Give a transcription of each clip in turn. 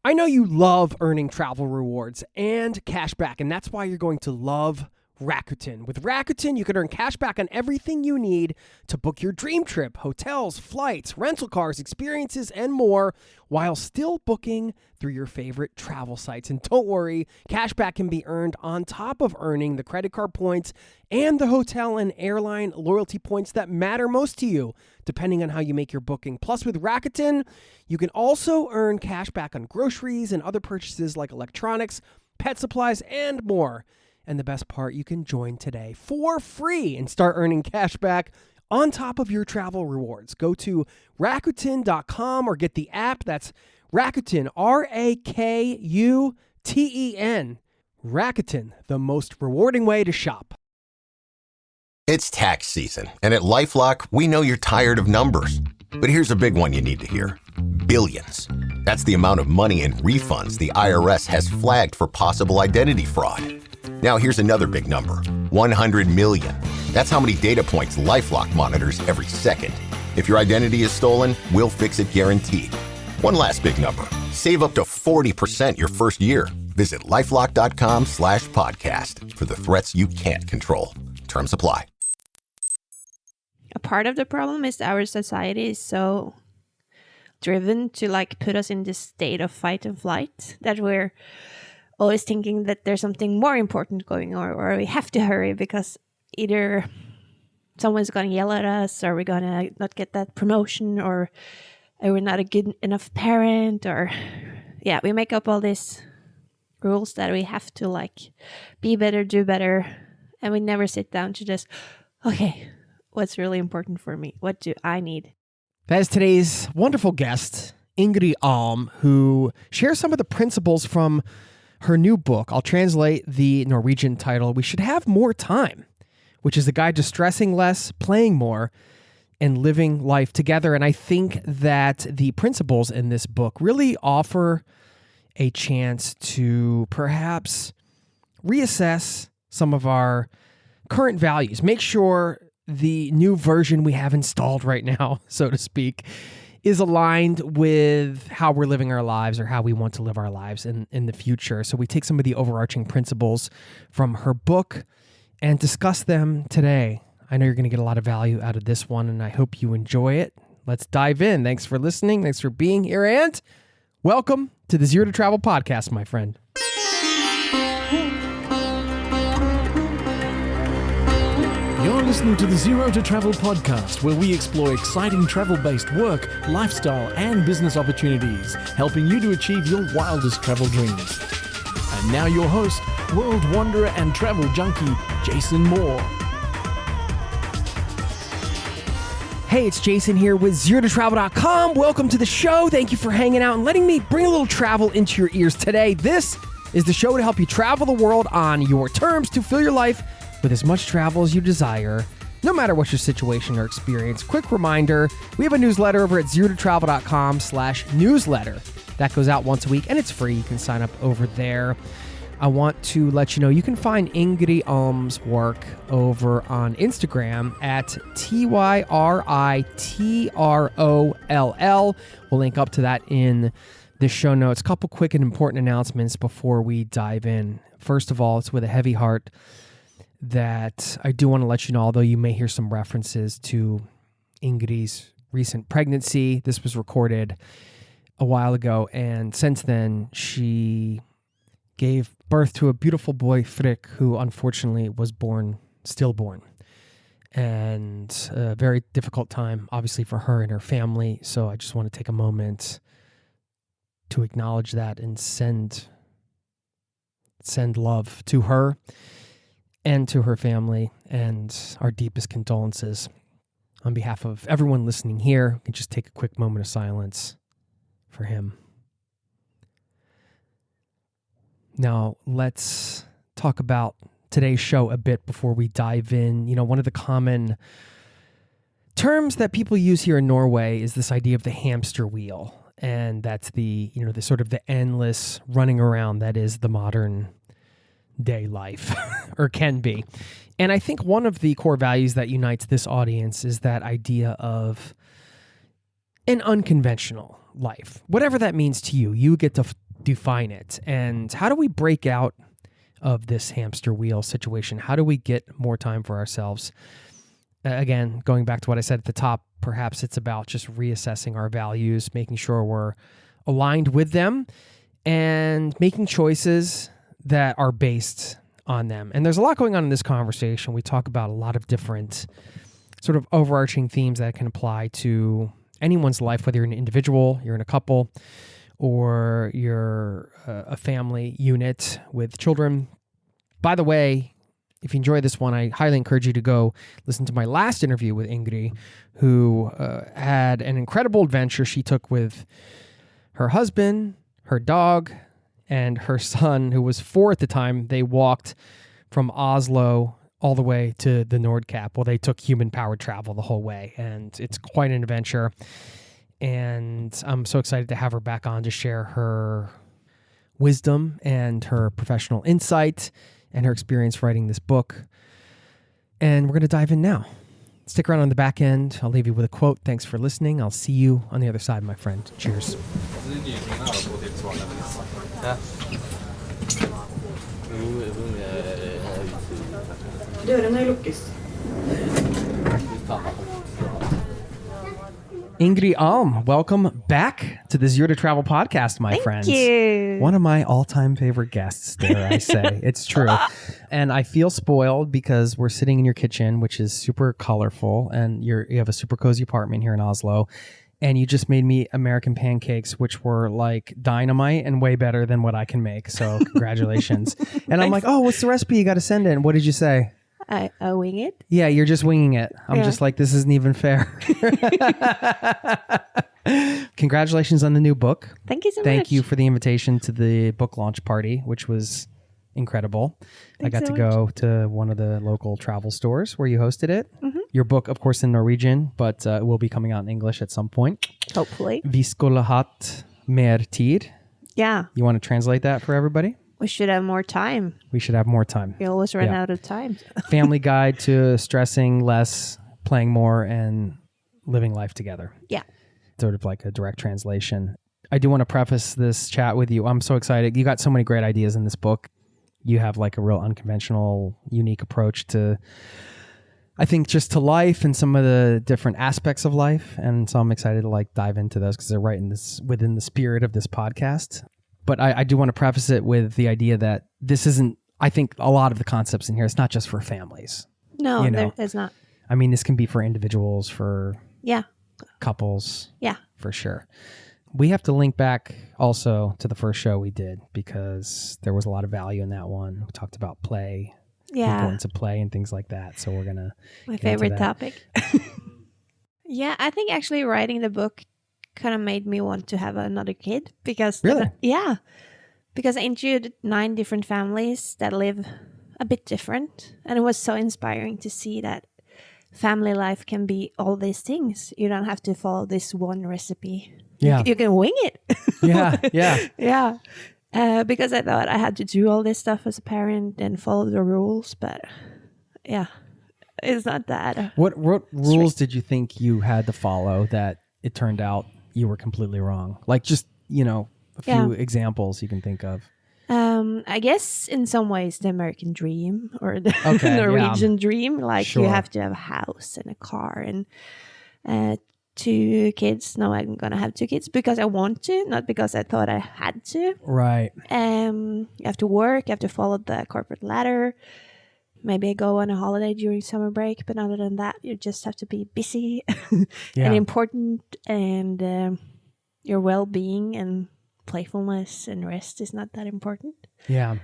I know you love earning travel rewards and cash back, and that's why you're going to love Rakuten. With Rakuten, you can earn cash back on everything you need to book your dream trip, hotels, flights, rental cars, experiences, and more, while still booking through your favorite travel sites. And don't worry, cash back can be earned on top of earning the credit card points and the hotel and airline loyalty points that matter most to you, depending on how you make your booking. Plus, with Rakuten, you can also earn cash back on groceries and other purchases like electronics, pet supplies, and more. And the best part, you can join today for free and start earning cash back on top of your travel rewards. Go to Rakuten.com or get the app. That's Rakuten, Rakuten. Rakuten, the most rewarding way to shop. It's tax season, and at LifeLock, we know you're tired of numbers. But here's a big one you need to hear. Billions. That's the amount of money in refunds the IRS has flagged for possible identity fraud. Now here's another big number, 100 million. That's how many data points LifeLock monitors every second. If your identity is stolen, we'll fix it guaranteed. One last big number, save up to 40% your first year. Visit LifeLock.com/podcast for the threats you can't control. Terms apply. A part of the problem is our society is so driven to put us in this state of fight and flight that we're always thinking that there's something more important going on, or we have to hurry because either someone's going to yell at us, or we're going to not get that promotion, or we're not a good enough parent, or we make up all these rules that we have to be better, do better, and we never sit down to just, okay, what's really important for me? What do I need? That is today's wonderful guest, Ingrid Alm, who shares some of the principles from her new book. I'll translate the Norwegian title, We Should Have More Time, which is a guide to stressing less, playing more, and living life together. And I think that the principles in this book really offer a chance to perhaps reassess some of our current values. Make sure the new version we have installed right now, so to speak, is aligned with how we're living our lives, or how we want to live our lives in the future. So we take some of the overarching principles from her book and discuss them today. I know you're going to get a lot of value out of this one, and I hope you enjoy it. Let's dive in. Thanks for listening. Thanks for being here, and welcome to the Zero to Travel podcast, my friend. You're listening to the Zero to Travel podcast, where we explore exciting travel-based work, lifestyle, and business opportunities, helping you to achieve your wildest travel dreams. And now your host, world wanderer and travel junkie, Jason Moore. Hey, it's Jason here with ZeroToTravel.com. Welcome to the show. Thank you for hanging out and letting me bring a little travel into your ears today. This is the show to help you travel the world on your terms, to fill your life with as much travel as you desire, no matter what your situation or experience. Quick reminder, we have a newsletter over at ZeroToTravel.com/newsletter. That goes out once a week, and it's free. You can sign up over there. I want to let you know you can find Ingrid Alm's work over on Instagram at TYRITROLL. We'll link up to that in the show notes. Couple quick and important announcements before we dive in. First of all, it's with a heavy heart that I do want to let you know, although you may hear some references to Ingrid's recent pregnancy. This was recorded a while ago, and since then, she gave birth to a beautiful boy, Frick, who unfortunately was stillborn. And a very difficult time, obviously, for her and her family. So I just want to take a moment to acknowledge that and send love to her and to her family, and our deepest condolences. On behalf of everyone listening here, we can just take a quick moment of silence for him. Now, let's talk about today's show a bit before we dive in. You know, one of the common terms that people use here in Norway is this idea of the hamster wheel. And that's the sort of the endless running around that is the modern day life, or can be. And I think one of the core values that unites this audience is that idea of an unconventional life. Whatever that means to you, you get to define it? And how do we break out of this hamster wheel situation? How do we get more time for ourselves? Again, going back to what I said at the top, perhaps it's about just reassessing our values, making sure we're aligned with them, and making choices that are based on them. And there's a lot going on in this conversation. We talk about a lot of different sort of overarching themes that can apply to anyone's life, whether you're an individual, you're in a couple, or you're a family unit with children. By the way, if you enjoy this one, I highly encourage you to go listen to my last interview with Ingrid, who had an incredible adventure she took with her husband, her dog, and her son, who was 4 at the time. They walked from Oslo all the way to the Nordkap. Well, they took human-powered travel the whole way, and it's quite an adventure. And I'm so excited to have her back on to share her wisdom and her professional insight and her experience writing this book. And we're going to dive in now. Stick around on the back end. I'll leave you with a quote. Thanks for listening. I'll see you on the other side, my friend. Cheers. Ingrid Alm, welcome back to the Zero to Travel podcast, my friends. Thank you. One of my all-time favorite guests, dare I say. It's true. And I feel spoiled because we're sitting in your kitchen, which is super colorful, and you have a super cozy apartment here in Oslo. And you just made me American pancakes, which were like dynamite and way better than what I can make. So congratulations. And I'm like, oh, what's the recipe? You got to send it. And what did you say? I wing it. Yeah, you're just winging it. I'm just like, this isn't even fair. Congratulations on the new book. Thank you so much. Thank you for the invitation to the book launch party, which was incredible. I got to go to one of the local travel stores where you hosted it. Mm-hmm. Your book, of course, in Norwegian, but it will be coming out in English at some point. Hopefully. Skulle Hatt Mer Tid. Yeah. You want to translate that for everybody? We should have more time. We should have more time. We always run out of time. Family guide to stressing less, playing more, and living life together. Yeah. Sort of like a direct translation. I do want to preface this chat with you. I'm so excited. You got so many great ideas in this book. You have like a real unconventional, unique approach to, I think, just to life and some of the different aspects of life. And so I'm excited to like dive into those because they're right in this, within the spirit of this podcast. But I do want to preface it with the idea that this isn't, I think a lot of the concepts in here, it's not just for families. No, it's not. I mean, this can be for individuals, for couples. Yeah. For sure. We have to link back also to the first show we did because there was a lot of value in that one. We talked about play, the importance of play and things like that. So we're going to My favorite topic. Yeah, I think actually writing the book kind of made me want to have another kid because because I interviewed 9 different families that live a bit different, and it was so inspiring to see that family life can be all these things. You don't have to follow this one recipe. You can wing it. Because I thought I had to do all this stuff as a parent and follow the rules, but it's not that. What rules did you think you had to follow that it turned out you were completely wrong? Like just, a few examples you can think of. I guess in some ways the American dream or the Norwegian dream, like you have to have a house and a car and 2 kids. No, I'm going to have 2 kids because I want to, not because I thought I had to. Right. You have to work, you have to follow the corporate ladder. Maybe I go on a holiday during summer break, but other than that, you just have to be busy and important, and your well-being and playfulness and rest is not that important. Yeah.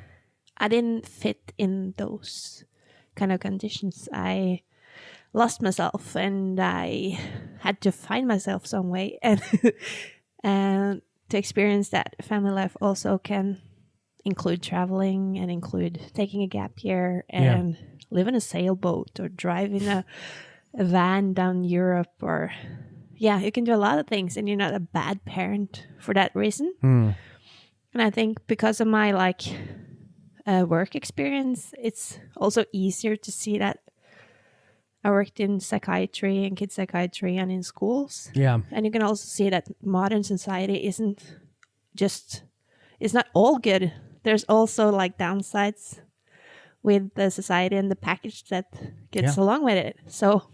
I didn't fit in those kind of conditions. I lost myself and I had to find myself some way. And to experience that, family life also can include traveling and include taking a gap year and live in a sailboat or drive in a van down Europe, or you can do a lot of things, and you're not a bad parent for that reason. And I think because of my work experience, it's also easier to see that. I worked in psychiatry and kids psychiatry and in schools. Yeah. And you can also see that modern society isn't just it's not all good. There's also like downsides with the society and the package that gets along with it. So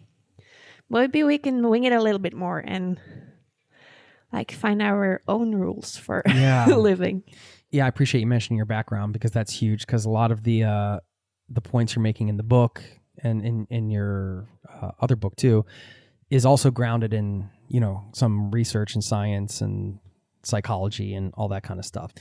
maybe we can wing it a little bit more and like find our own rules for living. Yeah, I appreciate you mentioning your background because that's huge. Because a lot of the points you're making in the book and in your other book too is also grounded in some research and science and psychology and all that kind of stuff.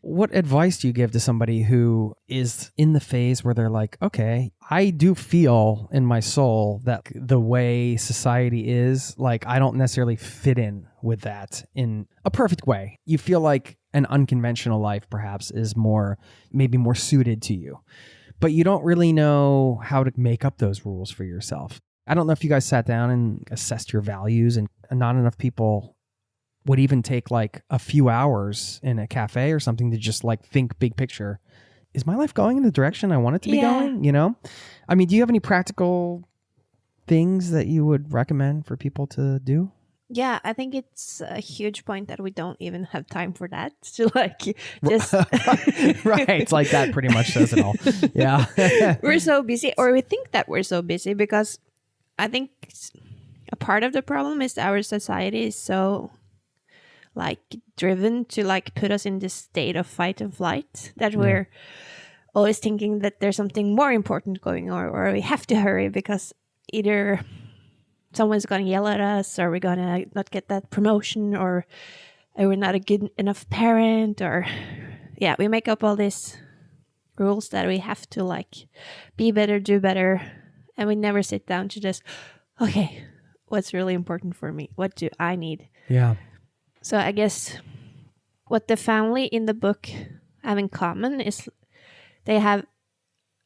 What advice do you give to somebody who is in the phase where they're like, okay, I do feel in my soul that the way society is, like, I don't necessarily fit in with that in a perfect way. You feel like an unconventional life perhaps is maybe more suited to you, but you don't really know how to make up those rules for yourself. I don't know if you guys sat down and assessed your values, and not enough people would even take like a few hours in a cafe or something to just like think big picture. Is my life going in the direction I want it to be going? I mean, do you have any practical things that you would recommend for people to do? Yeah, I think it's a huge point that we don't even have time for that. To like just right, like that pretty much says it all. Yeah. We're so busy, or we think that we're so busy, because I think a part of the problem is our society is so like driven to like put us in this state of fight and flight that we're always thinking that there's something more important going on, or we have to hurry because either someone's going to yell at us, or we're going to not get that promotion, or we're not a good enough parent, or we make up all these rules that we have to like be better, do better, and we never sit down to just, okay, what's really important for me? What do I need? Yeah. So I guess what the family in the book have in common is they have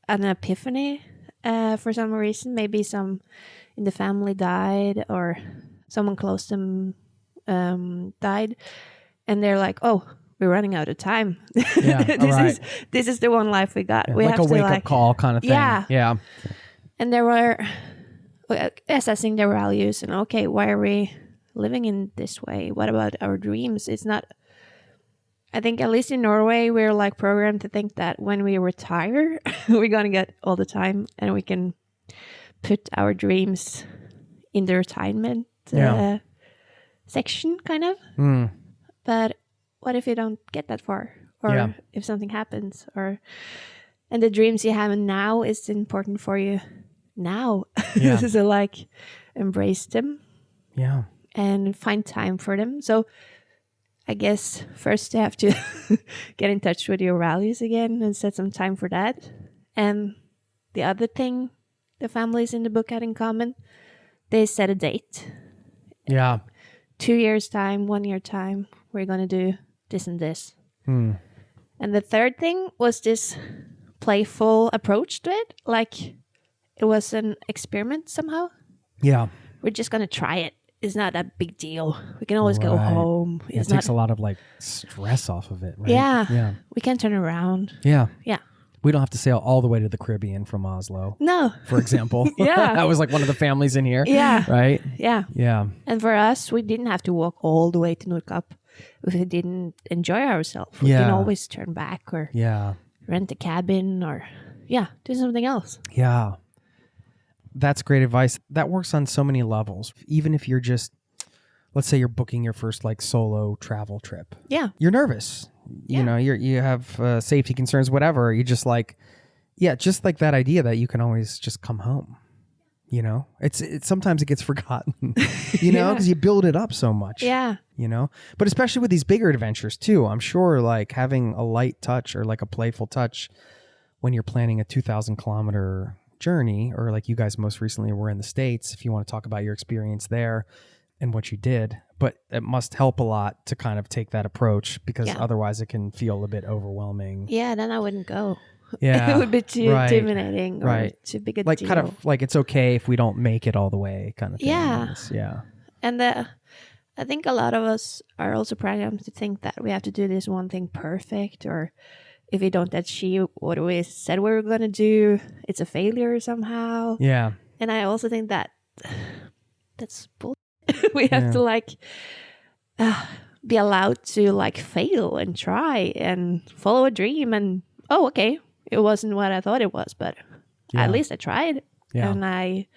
an epiphany for some reason. Maybe some in the family died, or someone close to them died. And they're like, oh, we're running out of time. Yeah, this is the one life we got. Yeah, we like have a to wake-up call kind of thing. Yeah. And they were assessing their values and, okay, why are we living in this way? What about our dreams? It's not, I think at least in Norway, we're like programmed to think that when we retire, we're going to get all the time and we can put our dreams in the retirement section kind of. But what if you don't get that far, or if something happens, and the dreams you have now is important for you now. So like embrace them. Yeah. And find time for them. So I guess first you have to get in touch with your values again and set some time for that. And the other thing the families in the book had in common, they set a date. Yeah. 2 years time, 1 year time, we're going to do this and this. And the third thing was this playful approach to it. Like it was an experiment somehow. Yeah. We're just going to try it. It's not a big deal. We can always go home. It takes a lot of like stress off of it, right? Yeah. We can turn around. Yeah. Yeah. We don't have to sail all the way to the Caribbean from Oslo. No. For example. Yeah. That was like one of the families in here. Yeah. Right? Yeah. Yeah. And for us, we didn't have to walk all the way to Nordkapp if we didn't enjoy ourselves. We can always turn back or rent a cabin or do something else. Yeah. That's great advice. That works on so many levels. Even if you're just, let's say you're booking your first like solo travel trip. Yeah. You're nervous. You know, you have safety concerns, whatever. You just like, just like that idea that you can always just come home. You know, it's sometimes it gets forgotten, you know, because you build it up so much. Yeah. You know, but especially with these bigger adventures too, I'm sure like having a light touch or like a playful touch when you're planning a 2,000 kilometer journey, or like you guys most recently were in the States, if you want to talk about your experience there and what you did, but it must help a lot to kind of take that approach because otherwise it can feel a bit overwhelming. Yeah, then I wouldn't go. Yeah. It would be too intimidating or too big a like deal. Kind of like it's okay if we don't make it all the way kind of thing. Yeah. And I think a lot of us are also programmed to think that we have to do this one thing perfect, or if we don't achieve what we said we were going to do, it's a failure somehow. Yeah. And I also think that that's bullshit. We have to like be allowed to like fail and try and follow a dream. And okay, it wasn't what I thought it was, but at least I tried. Yeah. And I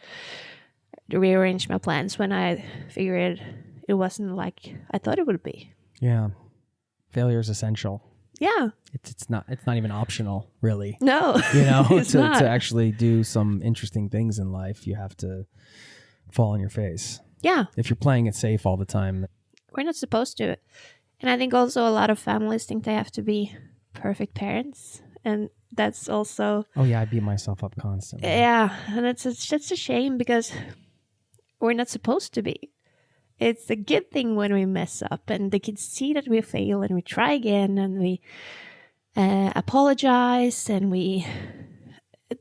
rearranged my plans when I figured it wasn't like I thought it would be. Yeah. Failure is essential. Yeah. It's not even optional, really. No. It's to not. actually do some interesting things in life, you have to fall on your face. Yeah. If you're playing it safe all the time. We're not supposed to. And I think also a lot of families think they have to be perfect parents. And that's also... Oh, yeah, I beat myself up constantly. Yeah. And it's just a shame because we're not supposed to be. It's a good thing when we mess up and the kids see that we fail and we try again and we apologize and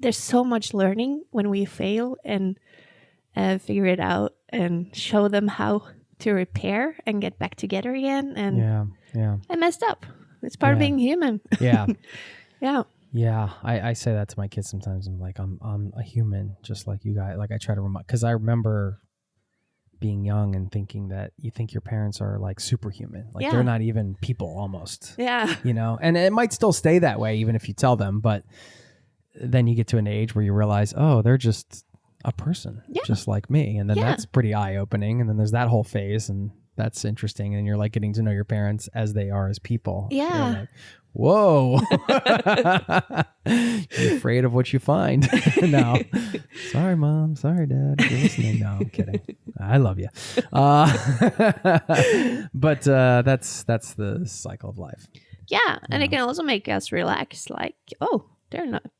there's so much learning when we fail and figure it out and show them how to repair and get back together again. And yeah. I messed up. It's part of being human. Yeah. Yeah. Yeah. I say that to my kids sometimes. I'm like, I'm a human just like you guys. Like I try to remind, because I remember being young and thinking that you think your parents are like superhuman. Like they're not even people almost. Yeah. And it might still stay that way even if you tell them, but then you get to an age where you realize, oh, they're just a person just like me. And then that's pretty eye-opening. And then there's that whole phase and that's interesting. And you're like getting to know your parents as they are as people. Yeah. You're like, whoa. You're afraid of what you find. No. Sorry, Mom. Sorry, Dad. If you're listening. No, I'm kidding. I love you. But that's the cycle of life. Yeah. And it can also make us relax. Like, oh, they're not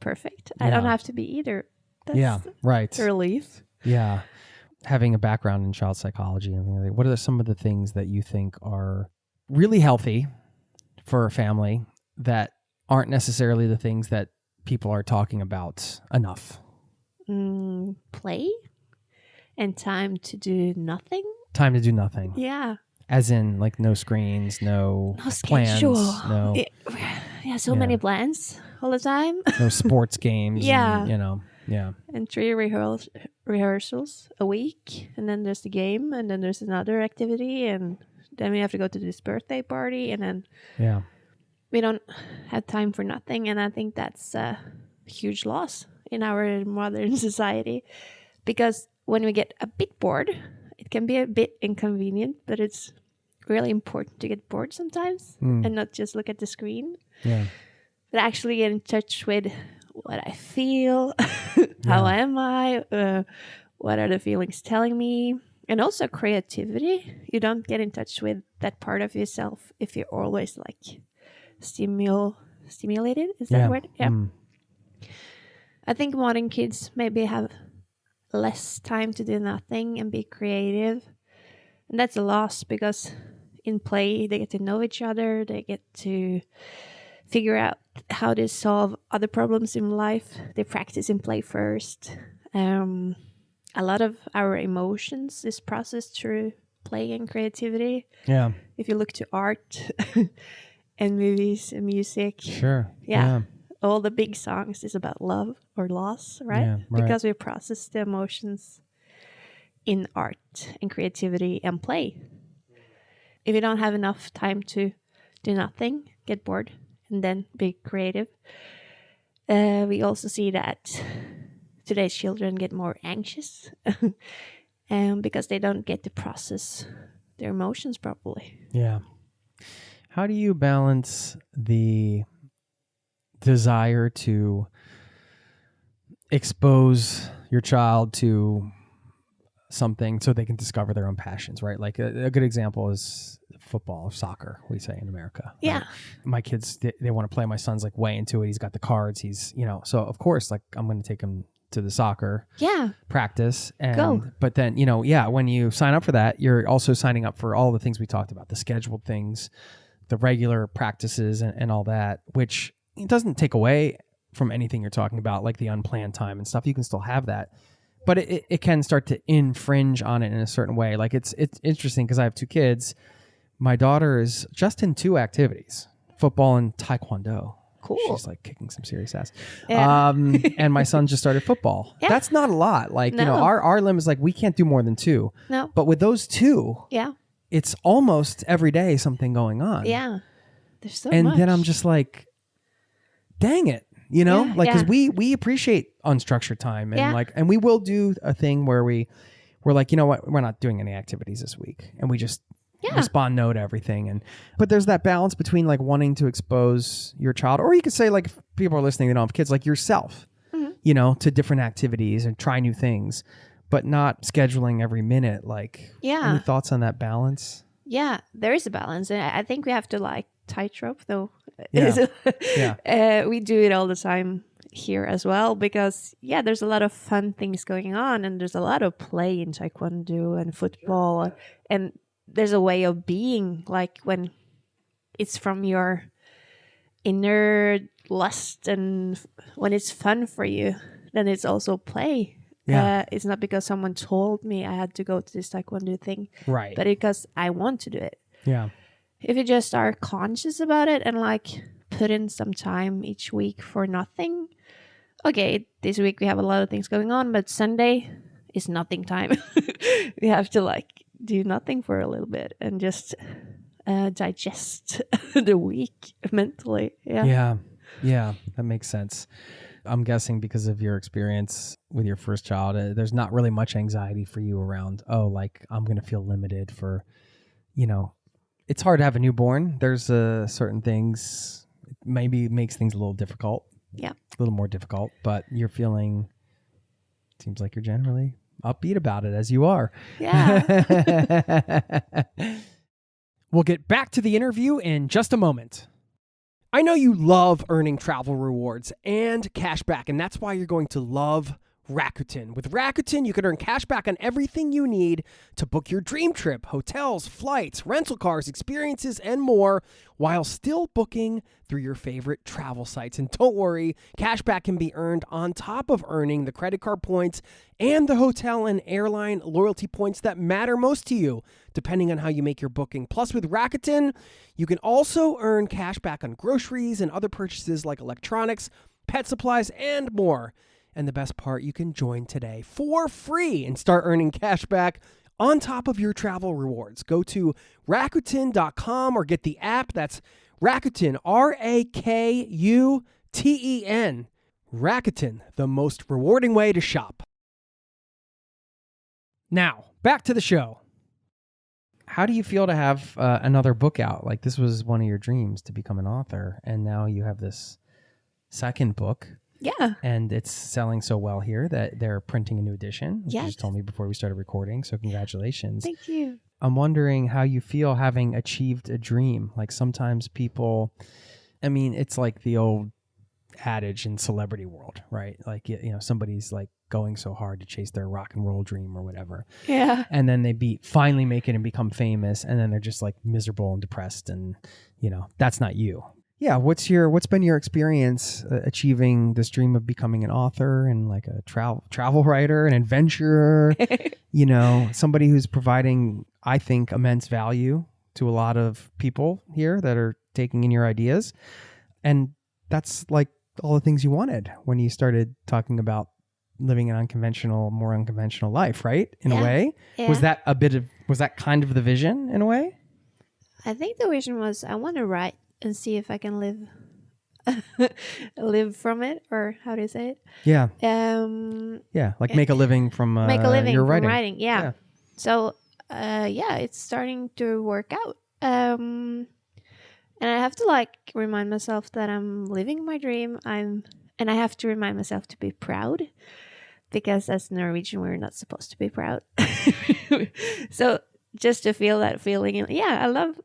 perfect. I don't have to be either. That's right. a relief. Yeah. Having a background in child psychology, what are some of the things that you think are really healthy for a family that aren't necessarily the things that people are talking about enough? Play and time to do nothing. Time to do nothing. Yeah. As in, like, no screens, no plans, schedule. Many plans all the time. No sports games. Yeah. And, And 3 rehearsals a week, and then there's the game, and then there's another activity, and then we have to go to this birthday party, and then we don't have time for nothing. And I think that's a huge loss in our modern society, because when we get a bit bored, it can be a bit inconvenient, but it's really important to get bored sometimes and not just look at the screen. Yeah. But actually get in touch with what I feel, how am I, what are the feelings telling me, and also creativity. You don't get in touch with that part of yourself if you're always like stimulated. Is that the word? Yeah. I think modern kids maybe have less time to do nothing and be creative. And that's a loss because in play, they get to know each other. They get to figure out how to solve other problems in life. They practice in play first. A lot of our emotions is processed through play and creativity. Yeah. If you look to art and movies and music. Sure. Yeah. All the big songs is about love or loss, right? Yeah, right. Because we process the emotions in art and creativity and play. If you don't have enough time to do nothing, get bored, and then be creative, we also see that today's children get more anxious because they don't get to process their emotions properly. Yeah. How do you balance the desire to expose your child to something so they can discover their own passions, right? Like a good example is football or soccer, we say in America. Yeah. Right? My kids, they want to play. My son's like way into it. He's got the cards. He's, so of course, like I'm going to take him to the soccer practice. And, Go. But then, when you sign up for that, you're also signing up for all the things we talked about, the scheduled things, the regular practices and all that, which it doesn't take away from anything you're talking about, like the unplanned time and stuff. You can still have that. But it can start to infringe on it in a certain way. Like it's interesting because I have 2 kids. My daughter is just in 2 activities, football and taekwondo. Cool. She's like kicking some serious ass. Yeah. And my son just started football. Yeah. That's not a lot. Like, No. our limit is like, we can't do more than 2. No. But with those 2, it's almost every day something going on. Yeah. There's so and much. then I'm just like, dang it, you know, Yeah, like, because yeah. we appreciate unstructured time, and Yeah. and we will do a thing where we're like, you know what, we're not doing any activities this week, and we just respond no to everything. But there's that balance between like wanting to expose your child, or you could say, like, if people are listening, they don't have kids, like yourself, you know, to different activities and try new things, but not scheduling every minute. Like, any thoughts on that balance? Yeah, there is a balance. And I think we have to like tightrope though. Yeah. We do it all the time here as well, because there's a lot of fun things going on, and there's a lot of play in taekwondo and football, and there's a way of being, like, when it's from your inner lust and when it's fun for you, then it's also play. It's not because someone told me I had to go to this taekwondo thing, Right. but because I want to do it. Yeah. If you just are conscious about it and like put in some time each week for nothing. Okay, this week we have a lot of things going on, but Sunday is nothing time. We have to like do nothing for a little bit and just digest the week mentally. Yeah, that makes sense. I'm guessing because of your experience with your first child, there's not really much anxiety for you around, oh, like, I'm going to feel limited for, you know, it's hard to have a newborn. There's certain things, maybe makes things a little difficult. Yeah. A little more difficult, but you're feeling, seems like you're generally upbeat about it, as you are. Yeah. We'll get back to the interview in just a moment. I know you love earning travel rewards and cash back, and that's why you're going to love Rakuten. With Rakuten, you can earn cash back on everything you need to book your dream trip, hotels, flights, rental cars, experiences, and more, while still booking through your favorite travel sites. And don't worry, cash back can be earned on top of earning the credit card points and the hotel and airline loyalty points that matter most to you, depending on how you make your booking. Plus, with Rakuten, you can also earn cash back on groceries and other purchases like electronics, pet supplies, and more. And the best part, you can join today for free and start earning cash back on top of your travel rewards. Go to Rakuten.com or get the app. That's Rakuten, Rakuten. Rakuten, the most rewarding way to shop. Now, back to the show. How do you feel to have another book out? Like, this was one of your dreams, to become an author, and now you have this second book. Yeah. And it's selling so well here that they're printing a new edition, which you just told me before we started recording. So congratulations. Thank you. I'm wondering how you feel having achieved a dream. Like, sometimes people, I mean, it's like the old adage in celebrity world, right? Like, you know, somebody's like going so hard to chase their rock and roll dream or whatever. Yeah. And then they finally make it and become famous. And then they're just like miserable and depressed. And, you know, that's not you. Yeah, what's been your experience achieving this dream of becoming an author and like a travel writer, an adventurer, you know, somebody who's providing, I think, immense value to a lot of people here that are taking in your ideas. And that's like all the things you wanted when you started talking about living an more unconventional life, right? In a way. Yeah. Was that kind of the vision in a way? I think the vision was, I want to write and see if I can live from it, or how do you say it? Yeah. Like make a living from your from writing. writing. Yeah. So it's starting to work out. And I have to like remind myself that I'm living my dream. And I have to remind myself to be proud, because as Norwegian we're not supposed to be proud. So just to feel that feeling, I love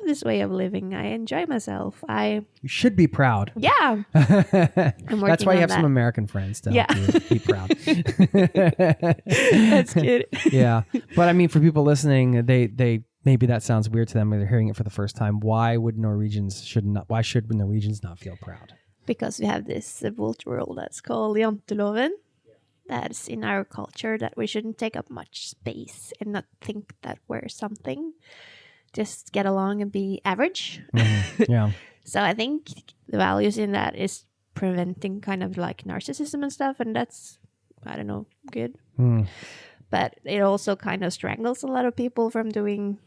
this way of living. I enjoy myself. You should be proud. Yeah. I'm That's why you have that. some American friends to help you be proud. That's good. Yeah. But I mean, for people listening, they maybe that sounds weird to them when they're hearing it for the first time. Why should Norwegians not feel proud? Because we have this Volt rule that's called Janteloven. That's in our culture, that we shouldn't take up much space and not think that we're something. Just get along and be average. Mm-hmm. Yeah. So I think the values in that is preventing kind of like narcissism and stuff. And that's, I don't know, good. But it also kind of strangles a lot of people from doing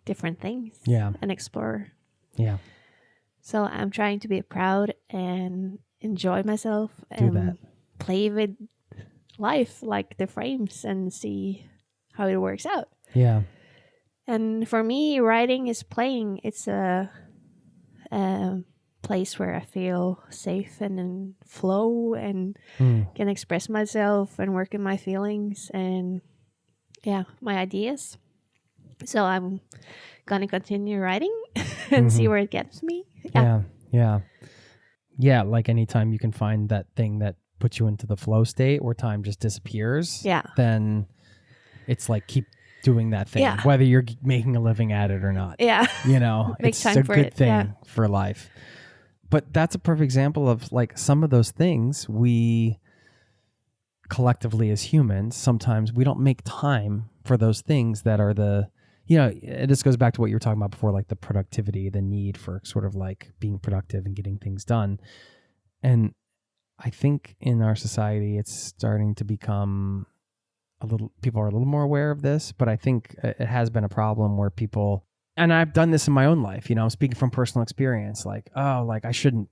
different things. Yeah. And explore. Yeah. So I'm trying to be proud and enjoy myself Do and that. play with life, like the frames, and see how it works out. Yeah. And for me, writing is playing. It's a place where I feel safe and in flow and can express myself and work in my feelings and my ideas. So I'm gonna continue writing and see where it gets me. Yeah. Yeah. Yeah. Like anytime you can find that thing that puts you into the flow state where time just disappears, then it's like keep doing that thing, whether you're making a living at it or not. Yeah. You know, Make it's time a for good it, thing for life. But that's a perfect example of like some of those things we collectively as humans, sometimes we don't make time for those things that are this goes back to what you were talking about before, like the productivity, the need for sort of like being productive and getting things done. And I think in our society, it's starting to become people are a little more aware of this, but I think it has been a problem where people, and I've done this in my own life, I'm speaking from personal experience, like, oh, like I shouldn't,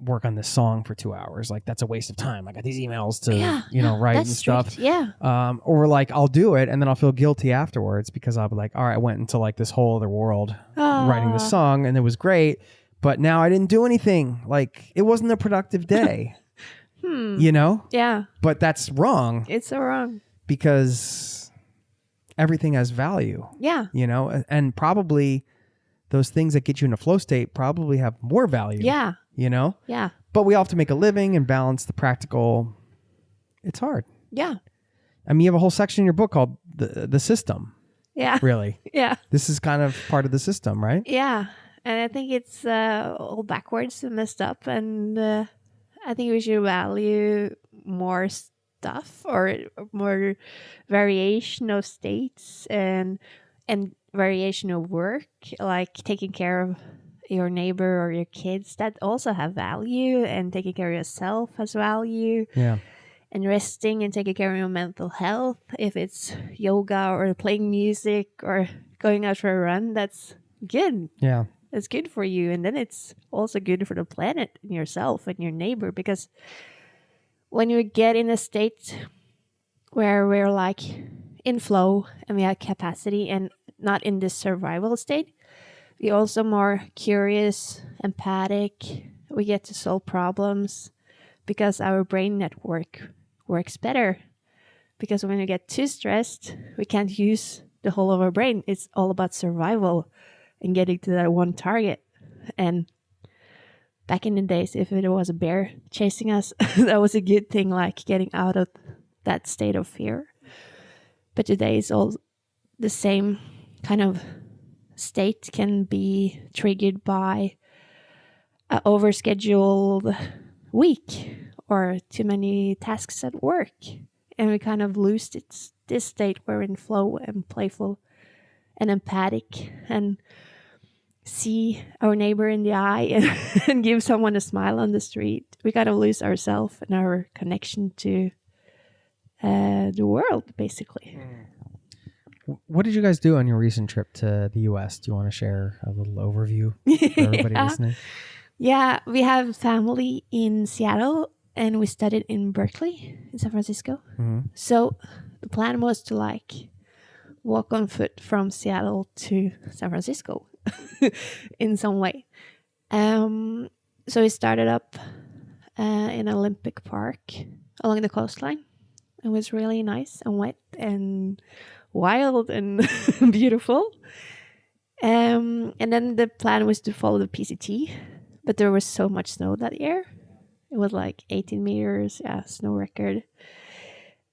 work on this song for 2 hours. Like that's a waste of time. I got these emails to, write and stuff. Strict. Yeah. Or like I'll do it and then I'll feel guilty afterwards because I'll be like, all right, I went into like this whole other world writing this song and it was great, but now I didn't do anything. Like it wasn't a productive day. Yeah. But that's wrong. It's so wrong. Because everything has value. Yeah. And probably those things that get you in a flow state probably have more value. Yeah. Yeah. But we all have to make a living and balance the practical. It's hard. Yeah. I mean, you have a whole section in your book called the system. Yeah. Really. Yeah. This is kind of part of the system, right? Yeah. And I think it's all backwards and messed up. And I think we should value more stuff or more variation of states and variation of work, like taking care of your neighbor or your kids that also have value, and taking care of yourself has value. Yeah. And resting and taking care of your mental health, if it's yoga or playing music or going out for a run, that's good. Yeah. It's good for you. And then it's also good for the planet and yourself and your neighbor, because when you get in a state where we're like in flow and we have capacity and not in this survival state, we're also more curious, empathic. We get to solve problems because our brain network works better. Because when we get too stressed, we can't use the whole of our brain. It's all about survival and getting to that one target. And back in the days, if it was a bear chasing us, that was a good thing, like getting out of that state of fear. But today it's all the same kind of state can be triggered by an overscheduled week or too many tasks at work. And we kind of lose this state where we're in flow and playful and empathic and see our neighbor in the eye and give someone a smile on the street. We kind of lose ourselves and our connection to the world, basically. What did you guys do on your recent trip to the U.S.? Do you want to share a little overview for everybody listening? Yeah, we have family in Seattle and we studied in Berkeley in San Francisco. Mm-hmm. So the plan was to like walk on foot from Seattle to San Francisco in some way. So we started up in Olympic Park along the coastline. It was really nice and wet and wild and beautiful. And then the plan was to follow the PCT, but there was so much snow that year. It was like 18 meters, snow record.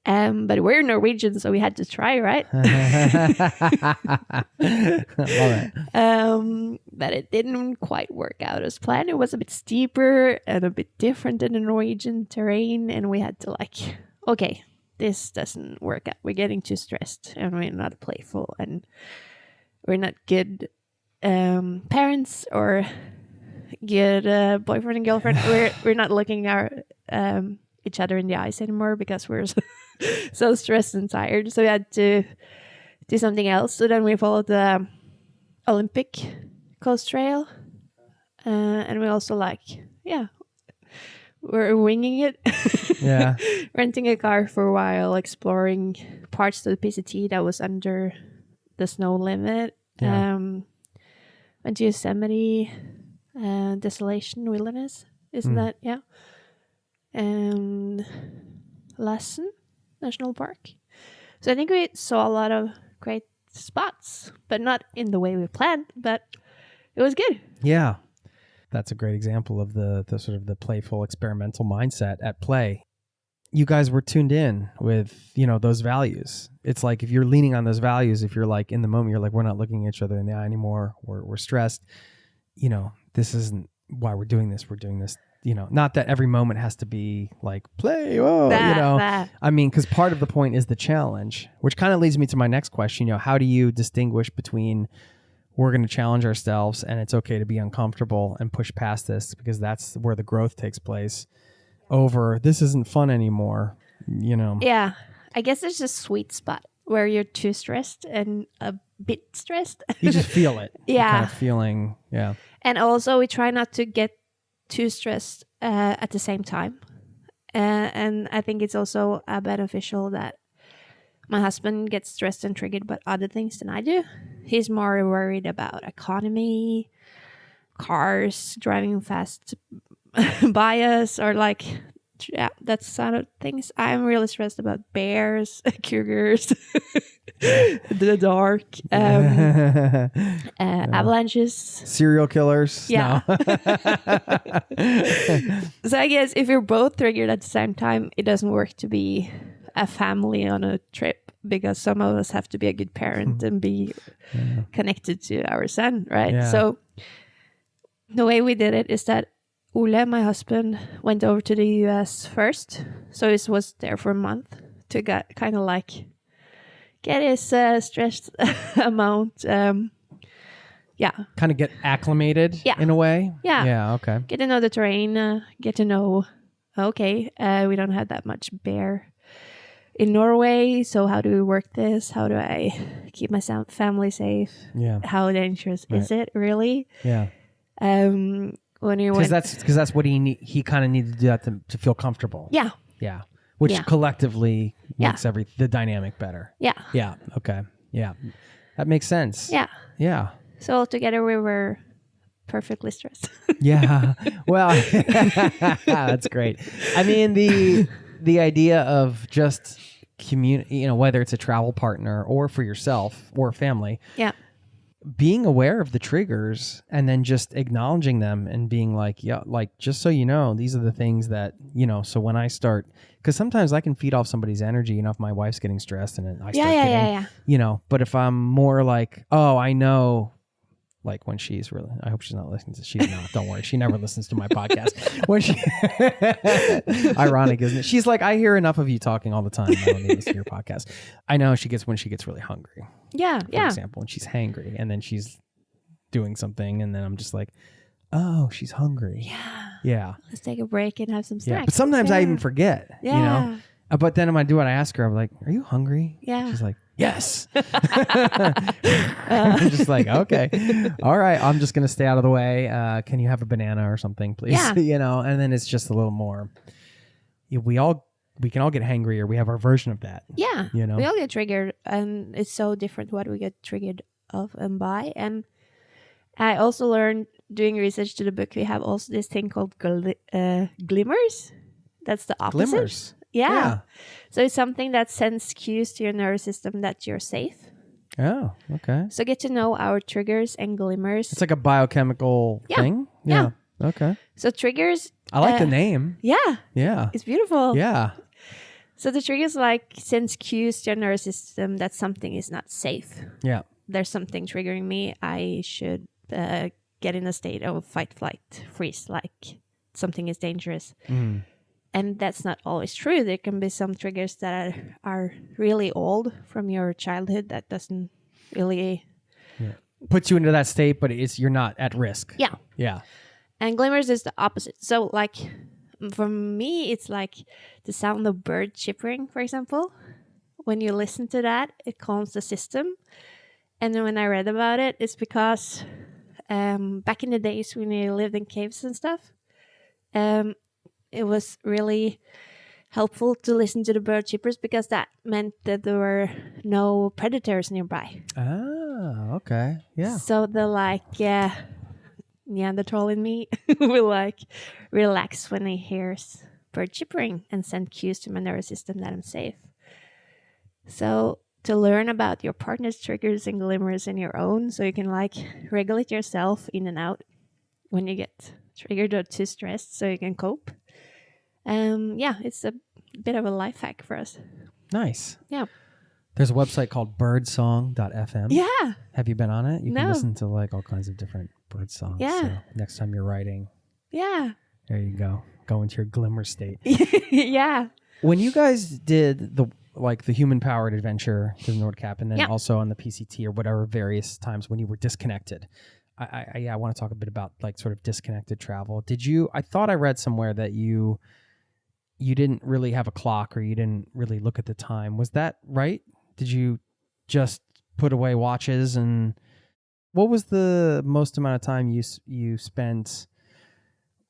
But we're Norwegian, so we had to try, right? Love it. But it didn't quite work out as planned. It was a bit steeper and a bit different than the Norwegian terrain. And we had to like, okay, this doesn't work out. We're getting too stressed and we're not playful and we're not good parents or good boyfriend and girlfriend. We're not looking our each other in the eyes anymore because we're so stressed and tired. So we had to do something else. So then we followed the Olympic coast trail. And we also we're winging it. Yeah. Renting a car for a while, exploring parts of the PCT that was under the snow limit. Yeah. Went to Yosemite, Desolation Wilderness, isn't that? Yeah. And Lassen National Park. So I think we saw a lot of great spots, but not in the way we planned, but it was good. Yeah. That's a great example of the sort of the playful experimental mindset at play. You guys were tuned in with, those values. It's like if you're leaning on those values, if you're like in the moment, you're like, we're not looking at each other in the eye anymore. We're stressed. This isn't why we're doing this. We're doing this, not that every moment has to be like play. Oh, I mean, because part of the point is the challenge, which kind of leads me to my next question. How do you distinguish between we're going to challenge ourselves and it's okay to be uncomfortable and push past this because that's where the growth takes place over this isn't fun anymore, Yeah. I guess there's a sweet spot where you're too stressed and a bit stressed. You just feel it. Yeah. Kind of feeling. Yeah. And also we try not to get too stressed at the same time. And I think it's also beneficial that my husband gets stressed and triggered by other things than I do. He's more worried about economy, cars driving fast by us, or that sort of things. I'm really stressed about bears, cougars, the dark, avalanches, serial killers. Yeah. No. So I guess if you're both triggered at the same time, it doesn't work to be a family on a trip, because some of us have to be a good parent and be connected to our son, right? Yeah. So the way we did it is that Ole, my husband, went over to the US first. So he was there for a month to get his stress amount. Kind of get acclimated in a way. Yeah. Yeah. Okay. Get to know the terrain, get to know, we don't have that much bear in Norway. So how do we work this? How do I keep my family safe? Yeah. How dangerous is it really? Yeah. When you because that's what he kind of needed to do that to feel comfortable. Yeah. Yeah. Which collectively makes the dynamic better. Yeah. Yeah. Okay. Yeah. That makes sense. Yeah. Yeah. So altogether we were perfectly stressed. Yeah. Well, that's great. I mean, the idea of just whether it's a travel partner or for yourself or family. Yeah. Being aware of the triggers and then just acknowledging them and being like, just so you know, these are the things that, so when I start, because sometimes I can feed off somebody's energy, if my wife's getting stressed and I start getting, but if I'm more like, oh, I know, like when she's really, I hope she's not listening to, she's not, don't worry. She never listens to my podcast. When she, ironic, isn't it? She's like, I hear enough of you talking all the time. I don't need to listen to your podcast. I know when she gets really hungry. Yeah. For example, when she's hangry and then she's doing something and then I'm just like, oh, she's hungry. Yeah. Yeah. Let's take a break and have some snacks. Yeah. But sometimes I even forget, Yeah. But then when I do what I ask her, I'm like, are you hungry? Yeah. She's like, yes. I'm just like, okay, all right. I'm just going to stay out of the way. Can you have a banana or something, please? Yeah. And then it's just a little more, we can all get hangry, or we have our version of that. Yeah. We all get triggered, and it's so different what we get triggered of and by. And I also learned doing research to the book, we have also this thing called glimmers. That's the opposite. Glimmers. Yeah. So it's something that sends cues to your nervous system that you're safe. Oh, okay. So get to know our triggers and glimmers. It's like a biochemical thing. Yeah. Okay. So triggers. I like the name. Yeah. Yeah. It's beautiful. Yeah. So the triggers sends cues to your nervous system that something is not safe. Yeah. There's something triggering me. I should get in a state of fight, flight, freeze, like something is dangerous. Mm. And that's not always true. There can be some triggers that are really old from your childhood that doesn't really puts you into that state, but you're not at risk. Yeah. Yeah. And glimmers is the opposite. So for me, it's like the sound of bird chirping, for example. when you listen to that, it calms the system. And then when I read about it, it's because back in the days when you lived in caves and stuff, it was really helpful to listen to the bird chirpers because that meant that there were no predators nearby. Ah, okay. Yeah. So the Neanderthal in me will like relax when he hears bird chippering and send cues to my nervous system that I'm safe. So to learn about your partner's triggers and glimmers and your own, so you can like regulate yourself in and out when you get triggered or too stressed, so you can cope. It's a bit of a life hack for us. Nice. Yeah. There's a website called birdsong.fm. Yeah. Have you been on it? You can No. listen to like all kinds of different bird songs. Yeah. So next time you're writing, Yeah. there you go. Go into your glimmer state. Yeah. When you guys did the human powered adventure to the Nordkap and then Yeah. also on the PCT or whatever various times when you were disconnected, I want to talk a bit about like sort of disconnected travel. I thought I read somewhere that you didn't really have a clock or you didn't really look at the time. Was that right? Did you just put away watches? And what was the most amount of time you spent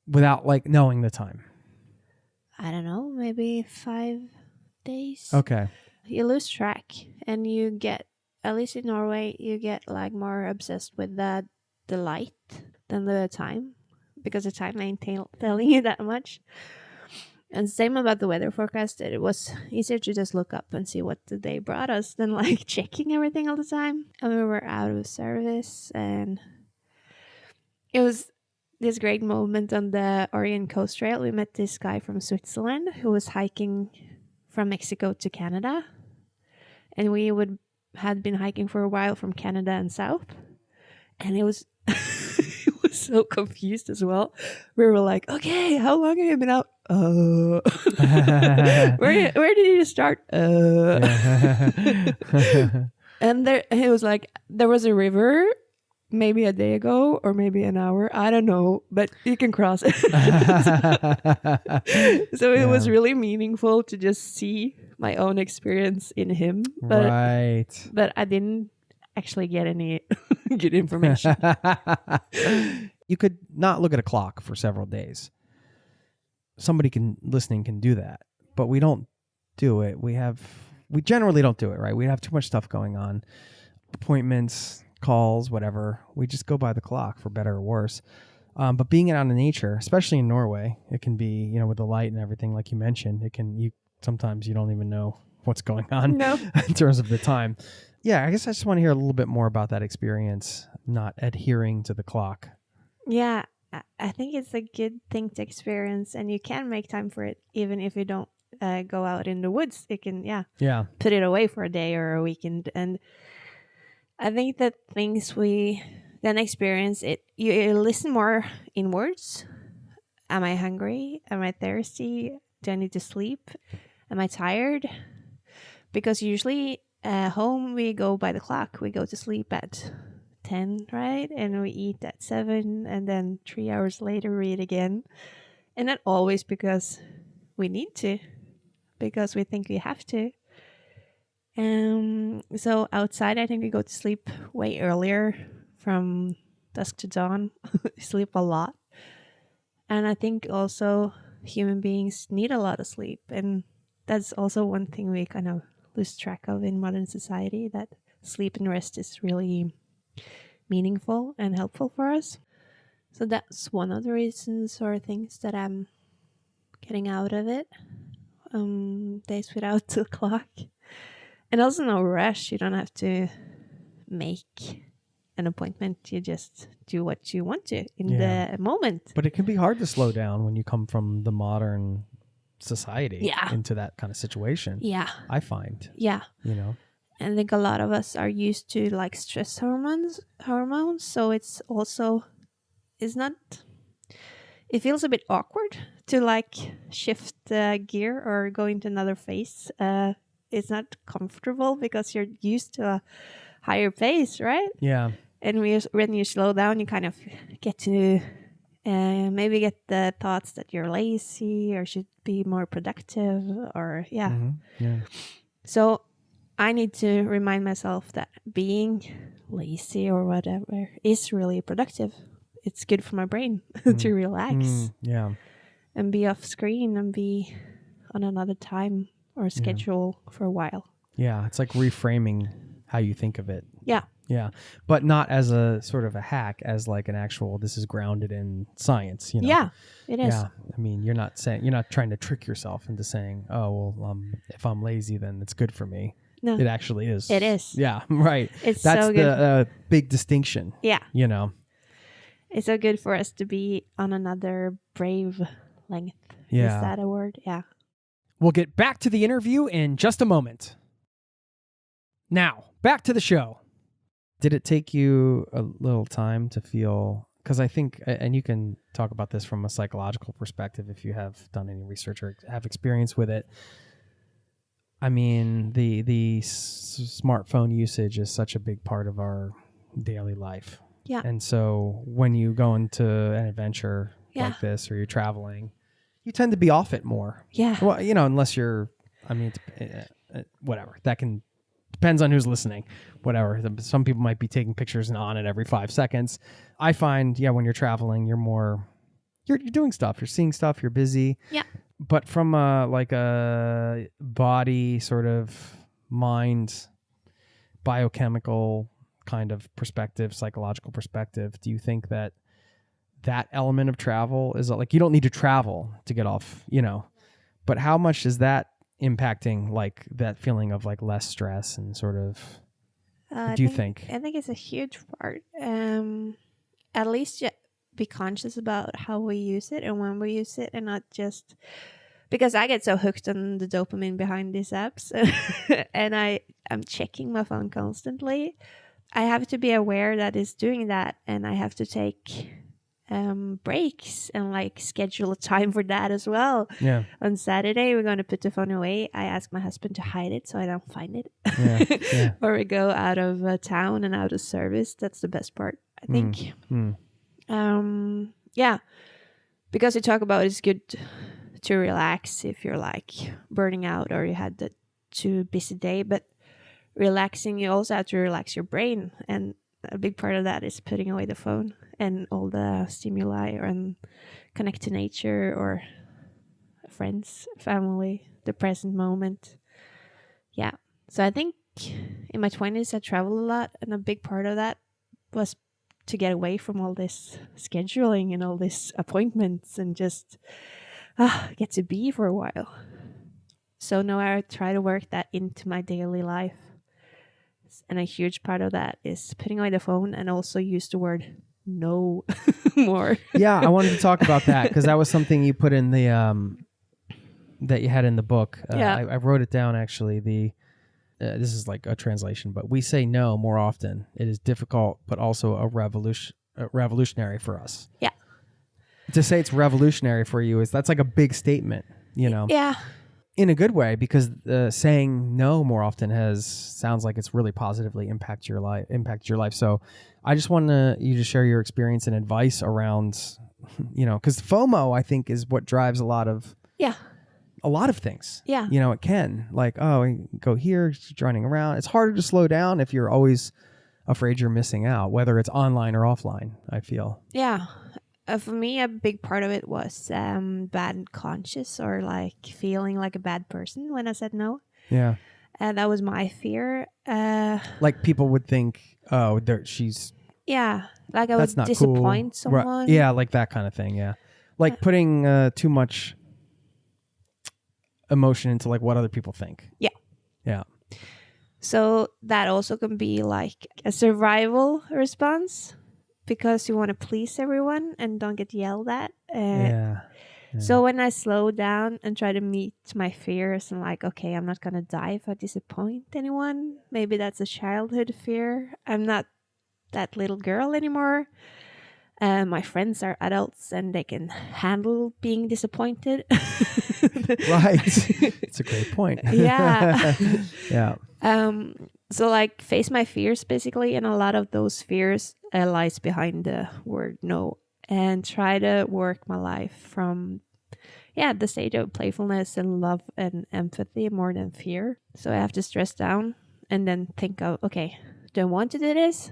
without like knowing the time? I don't know, maybe 5 days. Okay. You lose track and you get, at least in Norway, you get like more obsessed with the light than the time because the time ain't telling you that much. And same about the weather forecast. It was easier to just look up and see what the day brought us than like checking everything all the time. And we were out of service, and it was this great moment on the Oregon Coast Trail. We met this guy from Switzerland who was hiking from Mexico to Canada, and we had been hiking for a while from Canada and south, and it was it was so confused as well. We were like, okay, how long have you been out? Where did you start? And he was like, there was a river maybe a day ago or maybe an hour, I don't know, but you can cross it. So it was really meaningful to just see my own experience in him, but Right. but I didn't actually get any good information. You could not look at a clock for several days. Somebody listening can do that, but we don't do it. We generally don't do it, right? We have too much stuff going on, appointments, calls, whatever. We just go by the clock for better or worse. But being out in nature, especially in Norway, it can be, with the light and everything, like you mentioned, sometimes you don't even know what's going on in terms of the time. Yeah, I guess I just want to hear a little bit more about that experience, not adhering to the clock. Yeah, I think it's a good thing to experience, and you can make time for it even if you don't go out in the woods. You can, put it away for a day or a weekend. And I think that things we then experience, you listen more inwards. Am I hungry? Am I thirsty? Do I need to sleep? Am I tired? Because usually home we go by the clock. We go to sleep at 10, right? And we eat at 7, and then 3 hours later we eat again. And not always because we need to, because we think we have to. So outside, I think we go to sleep way earlier, from dusk to dawn. We sleep a lot. And I think also human beings need a lot of sleep. And that's also one thing we kind of lose track of in modern society, that sleep and rest is really meaningful and helpful for us. So that's one of the reasons or things that I'm getting out of it. Days without the clock. And also no rush. You don't have to make an appointment. You just do what you want to in the moment. But it can be hard to slow down when you come from the modern society into that kind of situation. Yeah. I find. Yeah. I think a lot of us are used to like stress hormones. So it feels a bit awkward to like shift gear or go into another phase. It's not comfortable because you're used to a higher pace, right? Yeah. And when you slow down, you kind of get to maybe get the thoughts that you're lazy or should be more productive or Mm-hmm. Yeah. So I need to remind myself that being lazy or whatever is really productive. It's good for my brain to relax Yeah. and be off screen and be on another time or schedule for a while. Yeah. It's like reframing how you think of it. Yeah. Yeah. But not as a sort of a hack, as like an actual, this is grounded in science, you know? Yeah, it is. Yeah. I mean, you're not trying to trick yourself into saying, oh, well, if I'm lazy, then it's good for me. No. It actually is. It is. Yeah. Right. It's That's so good. the big distinction. Yeah. You know? It's so good for us to be on another brave length. Yeah. Is that a word? Yeah. We'll get back to the interview in just a moment. Now, back to the show. Did it take you a little time to feel, because I think, and you can talk about this from a psychological perspective if you have done any research or have experience with it. I mean, the smartphone usage is such a big part of our daily life. Yeah. And so when you go into an adventure Yeah. like this, or you're traveling, you tend to be off it more. Yeah. Well, you know, unless you're, I mean, whatever. That depends on who's listening. Whatever. Some people might be taking pictures and on it every 5 seconds. I find, when you're traveling, you're doing stuff. You're seeing stuff. You're busy. Yeah. But from a body sort of mind, biochemical kind of perspective, psychological perspective, do you think that element of travel is like, you don't need to travel to get off, but how much is that impacting like that feeling of like less stress and sort of, do you think? I think it's a huge part. At least be conscious about how we use it and when we use it, and not just because I get so hooked on the dopamine behind these apps and I'm checking my phone constantly. I have to be aware that it's doing that, and I have to take breaks and like schedule a time for that as well. Yeah. On Saturday, we're going to put the phone away. I ask my husband to hide it so I don't find it. Yeah. Yeah. Or we go out of town and out of service. That's the best part, I think. Yeah. Because we talk about it's good to relax if you're like burning out or you had the too busy day, but relaxing, you also have to relax your brain, and a big part of that is putting away the phone and all the stimuli and connect to nature or friends, family, the present moment. Yeah. So I think in my 20s I traveled a lot, and a big part of that was to get away from all this scheduling and all these appointments and just get to be for a while. So now I try to work that into my daily life. And a huge part of that is putting away the phone, and also use the word no more. Yeah, I wanted to talk about that because that was something you put in the that you had in the book. I wrote it down actually. This is like a translation, but we say no more often. It is difficult, but also revolutionary for us. Yeah. To say it's revolutionary for you that's like a big statement, Yeah. In a good way, because saying no more often sounds like it's really positively impacted your life. So I just want you to share your experience and advice around, because FOMO, I think, is what drives a lot of things. Yeah. It can like, go here, running around. It's harder to slow down if you're always afraid you're missing out, whether it's online or offline, I feel. Yeah. For me, a big part of it was bad conscience, or like feeling like a bad person when I said no. Yeah. That was my fear. Like people would think, she's... Yeah. Like I that's would not disappoint cool. someone. Right. Yeah, like that kind of thing, yeah. Like putting too much emotion into like what other people think. Yeah. Yeah. So that also can be like a survival response, because you want to please everyone and don't get yelled at. Yeah. So when I slow down and try to meet my fears and like, okay, I'm not going to die if I disappoint anyone. Maybe that's a childhood fear. I'm not that little girl anymore. My friends are adults and they can handle being disappointed. Right. It's a great point. Yeah. Yeah. So like face my fears basically, and a lot of those fears lies behind the word no, and try to work my life from the state of playfulness and love and empathy more than fear. So I have to stress down and then think of, okay, do I want to do this?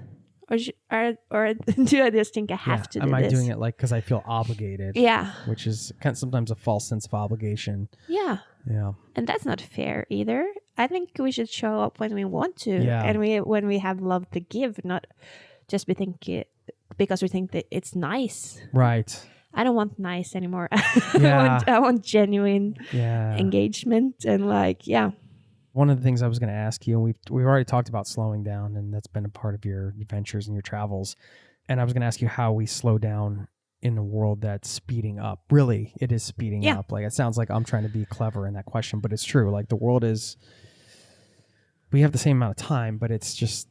Or do I just think I have to do Am I this? doing it like because I feel obligated? Yeah. Which is kind of sometimes a false sense of obligation. Yeah. Yeah. And that's not fair either. I think we should show up when we want to, Yeah. and when we have love to give, not just because we think that it's nice. Right. I don't want nice anymore. Yeah. I want genuine Yeah. engagement and One of the things I was going to ask you, and we've already talked about slowing down, and that's been a part of your adventures and your travels. And I was going to ask you how we slow down in a world that's speeding up. Really, it is speeding up. Like, it sounds like I'm trying to be clever in that question, but it's true. Like, the world is, we have the same amount of time, but it's just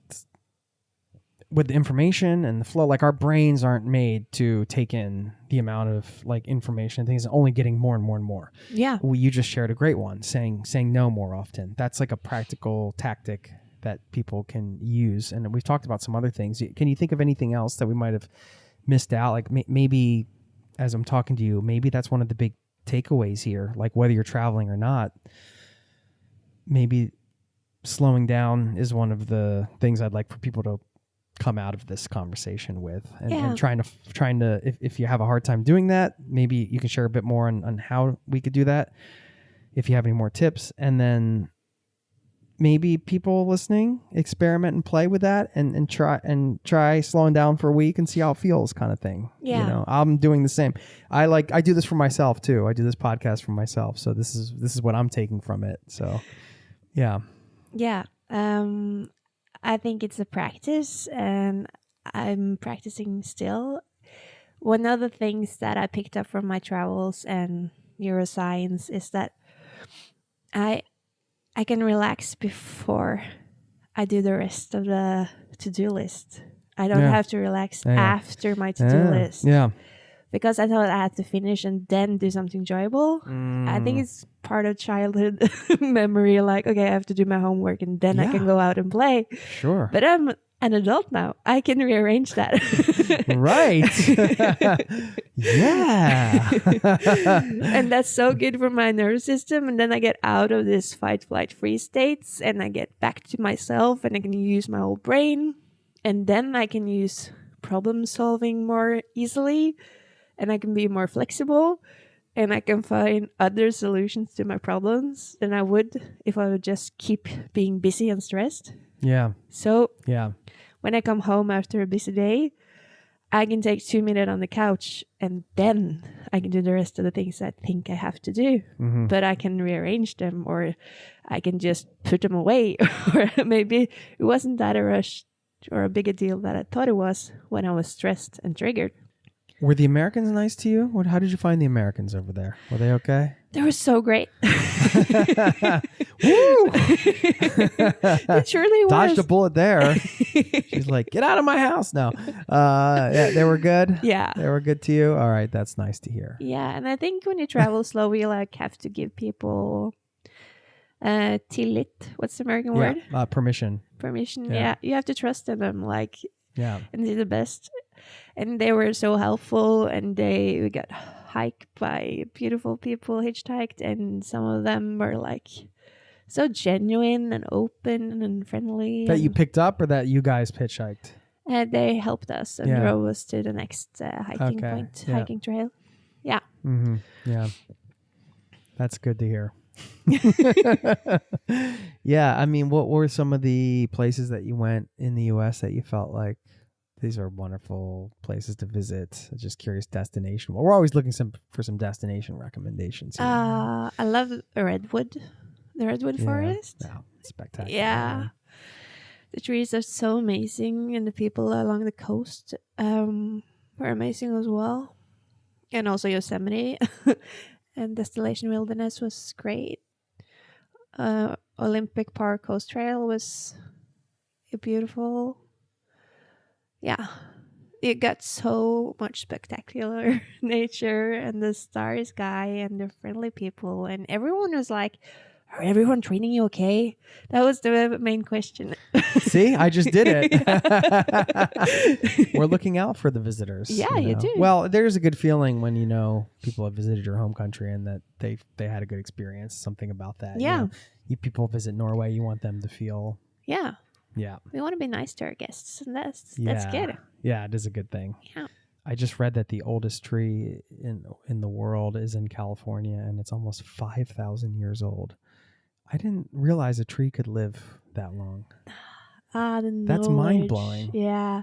with the information and the flow, like our brains aren't made to take in the amount of like information and things, only getting more and more and more. Yeah. You just shared a great one, saying no more often. That's like a practical tactic that people can use. And we've talked about some other things. Can you think of anything else that we might have missed out? Like maybe as I'm talking to you, maybe that's one of the big takeaways here. Like whether you're traveling or not, maybe slowing down is one of the things I'd like for people to come out of this conversation with, and trying to if you have a hard time doing that, maybe you can share a bit more on how we could do that if you have any more tips. And then maybe people listening experiment and play with that and try slowing down for a week and see how it feels, kind of thing. Yeah. You know, I'm doing the same. I do this for myself too. I do this podcast for myself, so this is what I'm taking from it. So yeah. I think it's a practice, and I'm practicing still. One of the things that I picked up from my travels and neuroscience is that I can relax before I do the rest of the to-do list. I don't have to relax after my to-do list. Yeah. Because I thought I had to finish and then do something enjoyable. I think it's part of childhood memory. Like, okay, I have to do my homework and then I can go out and play. Sure. But I'm an adult now. I can rearrange that. Right. Yeah. And that's so good for my nervous system. And then I get out of this fight, flight, freeze states and I get back to myself and I can use my whole brain. And then I can use problem solving more easily. And I can be more flexible, and I can find other solutions to my problems than I would if I would just keep being busy and stressed. Yeah. So Yeah. when I come home after a busy day, I can take 2 minutes on the couch, and then I can do the rest of the things I think I have to do. Mm-hmm. But I can rearrange them, or I can just put them away, or maybe it wasn't that a rush or a bigger deal that I thought it was when I was stressed and triggered. Were the Americans nice to you? How did you find the Americans over there? Were they okay? They were so great. Woo! It surely was. Dodged a bullet there. She's like, get out of my house now. Yeah, they were good? Yeah. They were good to you? All right, that's nice to hear. Yeah, and I think when you travel slow, you have to give people tillit. What's the American word? Permission. Permission. Yeah. You have to trust in them, Yeah. and do the best. And they were so helpful, and we got hiked by beautiful people, hitchhiked, and some of them were so genuine and open and friendly. That you picked up or that you guys hitchhiked? They helped us and drove us to the next hiking point, hiking trail. Yeah. Mm-hmm. Yeah. That's good to hear. Yeah. I mean, what were some of the places that you went in the U.S. that you felt like these are wonderful places to visit? Just curious destination. Well, we're always looking for some destination recommendations. I love the Redwood Forest. Yeah, spectacular. Yeah. The trees are so amazing, and the people along the coast were amazing as well. And also Yosemite and Distillation Wilderness was great. Olympic Park Coast Trail was beautiful. Yeah, it got so much spectacular nature and the starry sky and the friendly people, and everyone was like, are everyone treating you okay? That was the main question. See, I just did it. We're looking out for the visitors. Yeah, you do. Well, there's a good feeling when people have visited your home country and that they had a good experience, something about that. Yeah. You people visit Norway, you want them to feel Yeah. Yeah. We want to be nice to our guests, and that's Yeah. good. Yeah, it is a good thing. Yeah. I just read that the oldest tree in the world is in California, and it's almost 5,000 years old. I didn't realize a tree could live that long. The That's knowledge. mind-blowing. Yeah.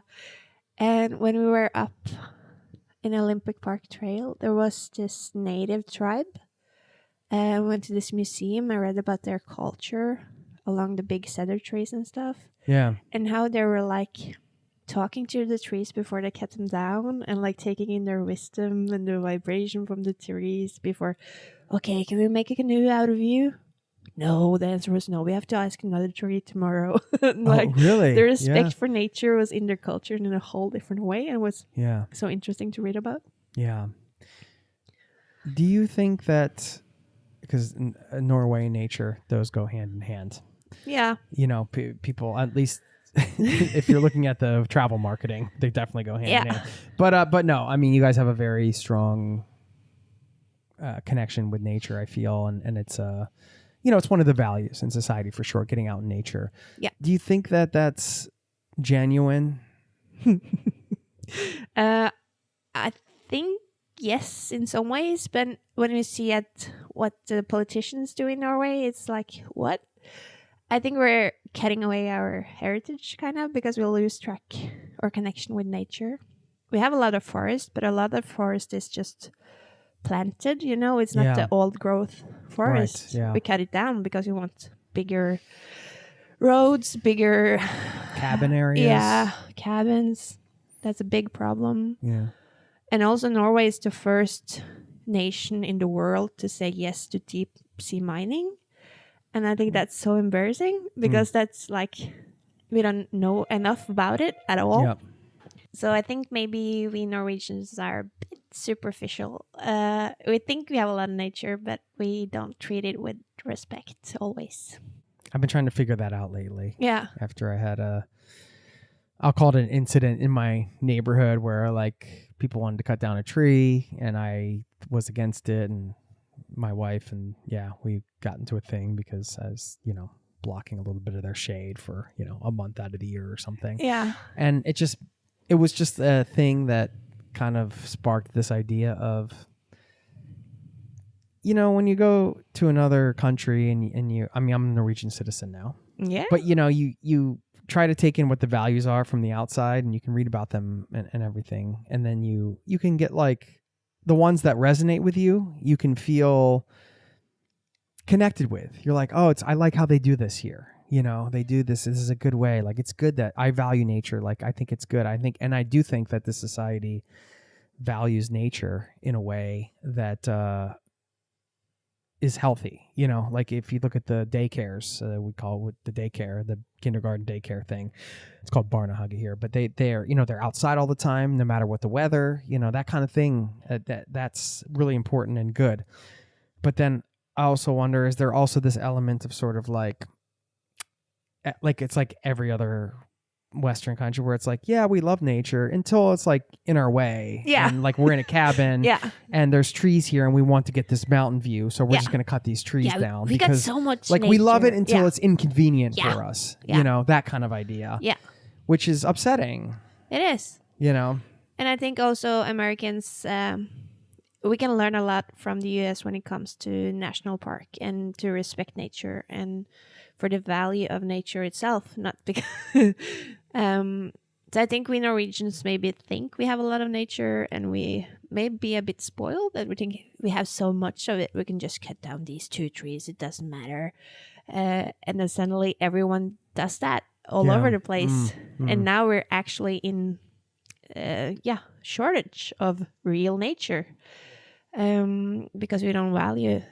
And when we were up in Olympic Park Trail, there was this native tribe. I went to this museum. I read about their culture along the big cedar trees and stuff, Yeah. and how they were like talking to the trees before they cut them down, and like taking in their wisdom and the vibration from the trees before. Okay, can we make a canoe out of you? No, the answer was no. We have to ask another tree tomorrow. Like, really? the respect for nature was in their culture in a whole different way, and was Yeah. so interesting to read about. Yeah. Do you think that, because Norway and nature, those go hand in hand? Yeah. You know, people, at least if you're looking at the travel marketing, they definitely go hand in hand. But no, I mean, you guys have a very strong connection with nature, I feel, and it's it's one of the values in society for sure, getting out in nature. Yeah. Do you think that that's genuine? I think yes, in some ways, but when we see at what the politicians do in Norway, it's like, what? I think we're cutting away our heritage, kind of, because we'll lose track or connection with nature. We have a lot of forest, but a lot of forest is just planted, it's not the old growth forest. Right, yeah. We cut it down because we want bigger roads, bigger cabin areas. Yeah, cabins. That's a big problem. Yeah. And also Norway is the first nation in the world to say yes to deep sea mining. And I think that's so embarrassing, because that's like, we don't know enough about it at all. Yep. So I think maybe we Norwegians are a bit superficial. We think we have a lot of nature, but we don't treat it with respect always. I've been trying to figure that out lately. Yeah. After I had I'll call it an incident in my neighborhood where like people wanted to cut down a tree and I was against it, and my wife, and we got into a thing because I was, blocking a little bit of their shade for, a month out of the year or something. Yeah. And it was just a thing that kind of sparked this idea of, when you go to another country and you, I'm a Norwegian citizen now. Yeah. But, you try to take in what the values are from the outside, and you can read about them and everything. And then you can get like the ones that resonate with you, you can feel connected with. You're like, oh, I like how they do this here. They do this. This is a good way. Like, it's good that I value nature. Like, I think it's good. I do think that this society values nature in a way that is healthy. Like if you look at the daycares, we call it the daycare, the kindergarten daycare thing. It's called Barnehage here, but they're they're outside all the time, no matter what the weather. That kind of thing. That's really important and good. But then I also wonder, is there also this element of sort of like it's like every other Western country where it's like, yeah, we love nature until it's like in our way. Yeah. And like we're in a cabin and there's trees here and we want to get this mountain view. So we're just going to cut these trees down. We because got so much like nature. we love it until it's inconvenient for us. Yeah. That kind of idea. Yeah. Which is upsetting. It is. And I think also Americans, we can learn a lot from the US when it comes to national park and to respect nature and for the value of nature itself, not because so I think we Norwegians maybe think we have a lot of nature, and we may be a bit spoiled that we think we have so much of it, we can just cut down these 2 trees, it doesn't matter. And then suddenly everyone does that all over the place. And now we're actually in shortage of real nature, because we don't value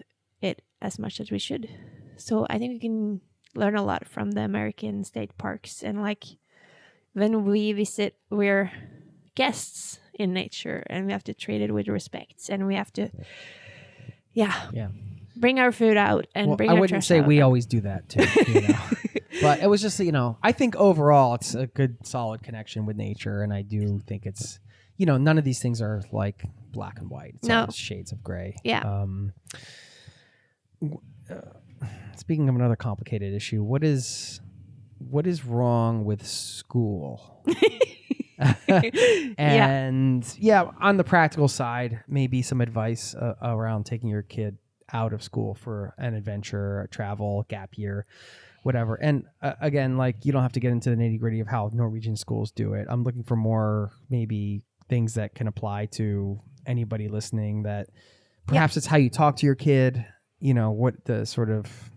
it as much as we should. So I think we can learn a lot from the American state parks, and like when we visit, we're guests in nature, and we have to treat it with respect, and we have to bring our food out and bring our trash out. I wouldn't say we always do that too, but it was just, I think overall it's a good solid connection with nature, and I do think it's, none of these things are like black and white. It's always shades of gray. Yeah. Speaking of another complicated issue, what is what is wrong with school? And on the practical side, maybe some advice around taking your kid out of school for an adventure, travel, gap year, whatever. And again, like, you don't have to get into the nitty gritty of how Norwegian schools do it. I'm looking for more maybe things that can apply to anybody listening, that perhaps it's how you talk to your kid, what the sort of,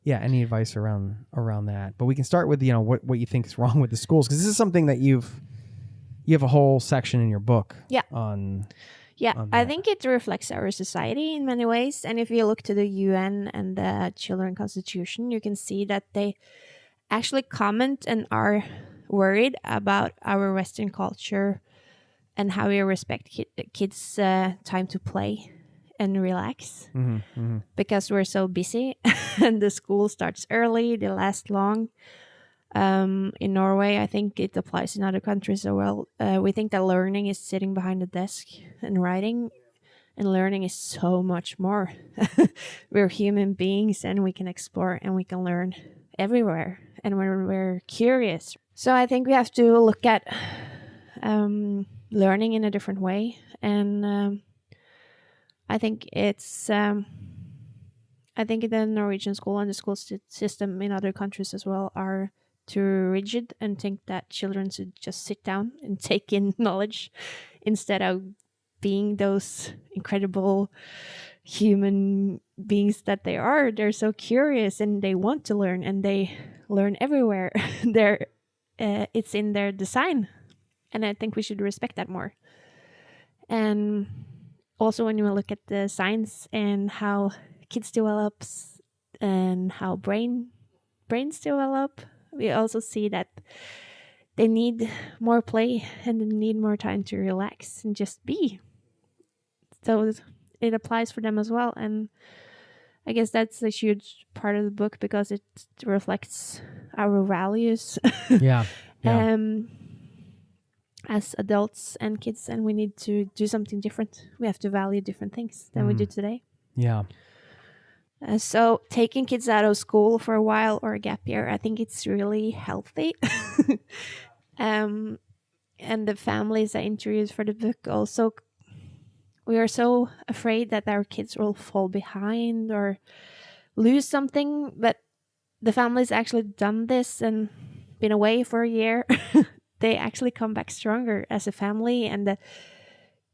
any advice around that. But we can start with, what you think is wrong with the schools, because this is something that you have a whole section in your book on. Yeah, I think it reflects our society in many ways. And if you look to the UN and the Children Constitution, you can see that they actually comment and are worried about our Western culture and how we respect kids' time to play and relax. Because we're so busy and the school starts early, they last long. In Norway, I think it applies in other countries as well. We think that learning is sitting behind a desk and writing, and learning is so much more. We're human beings, and we can explore and we can learn everywhere, and we're curious. So I think we have to look at learning in a different way, and I think it's. I think the Norwegian school and the school system in other countries as well are too rigid and think that children should just sit down and take in knowledge instead of being those incredible human beings that they are. They're so curious and they want to learn, and they learn everywhere. It's in their design, and I think we should respect that more. And also, when you look at the science and how kids develops and how brains develop, we also see that they need more play and they need more time to relax and just be. So it applies for them as well. And I guess that's a huge part of the book because it reflects our values as adults and kids, and we need to do something different. We have to value different things than we do today. Yeah. So taking kids out of school for a while or a gap year, I think it's really healthy. And the families I interviewed for the book also, we are so afraid that our kids will fall behind or lose something, but the families actually done this and been away for a year. They actually come back stronger as a family, and the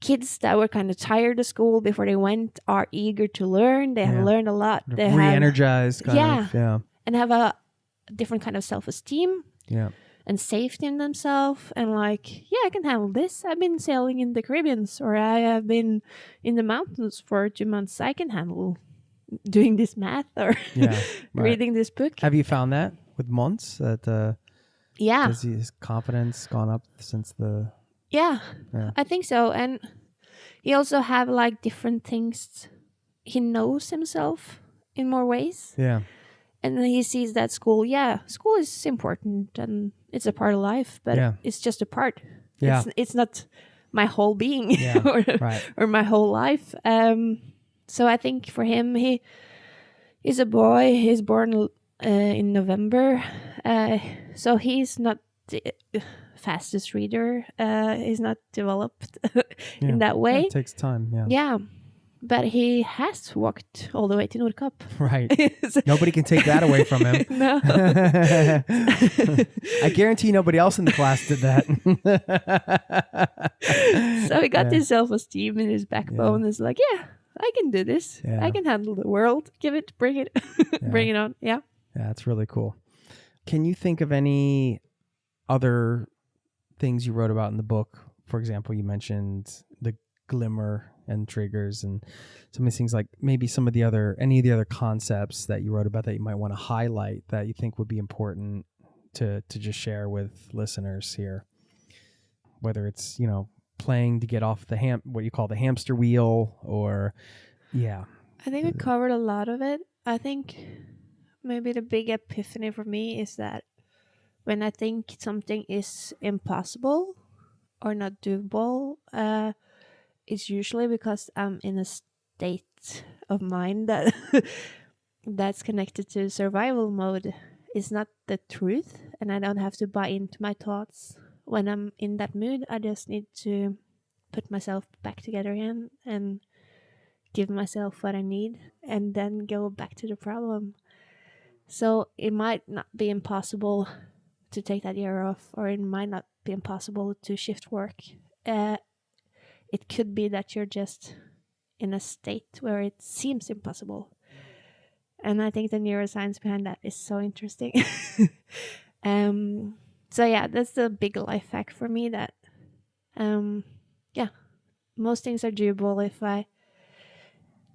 kids that were kind of tired of school before they went are eager to learn. They have learned a lot. They re-energized and have a different kind of self-esteem and safety in themselves, and like, I can handle this. I've been sailing in the Caribbean, or I have been in the mountains for 2 months. I can handle doing this math or reading this book. Have you found that with Mons that has his confidence gone up since the I think so. And he also have like different things. He knows himself in more ways. Yeah. And then he sees that school is important and it's a part of life, but it's just a part. Yeah. It's not my whole being or my whole life. So I think for him, he is a boy. He's born in November. So he's not the fastest reader. He's not developed in that way. It takes time. Yeah. Yeah. But he has walked all the way to Nordkapp. Right. Nobody can take that away from him. No. I guarantee nobody else in the class did that. So he got his self-esteem in his backbone. It's like, I can do this. Yeah. I can handle the world. Bring it. Bring it on. Yeah. Yeah, that's really cool. Can you think of any other things you wrote about in the book? For example, you mentioned the glimmer and triggers and some of these things, like maybe any of the other concepts that you wrote about that you might want to highlight that you think would be important to just share with listeners here, whether it's, playing to get off what you call the hamster wheel, or I think we covered a lot of it. I think maybe the big epiphany for me is that when I think something is impossible or not doable, it's usually because I'm in a state of mind that's connected to survival mode. is not the truth, and I don't have to buy into my thoughts when I'm in that mood. I just need to put myself back together again and give myself what I need, and then go back to the problem. So it might not be impossible to take that year off, or it might not be impossible to shift work. It could be that you're just in a state where it seems impossible. And I think the neuroscience behind that is so interesting. So yeah, that's the big life hack for me, that most things are doable if I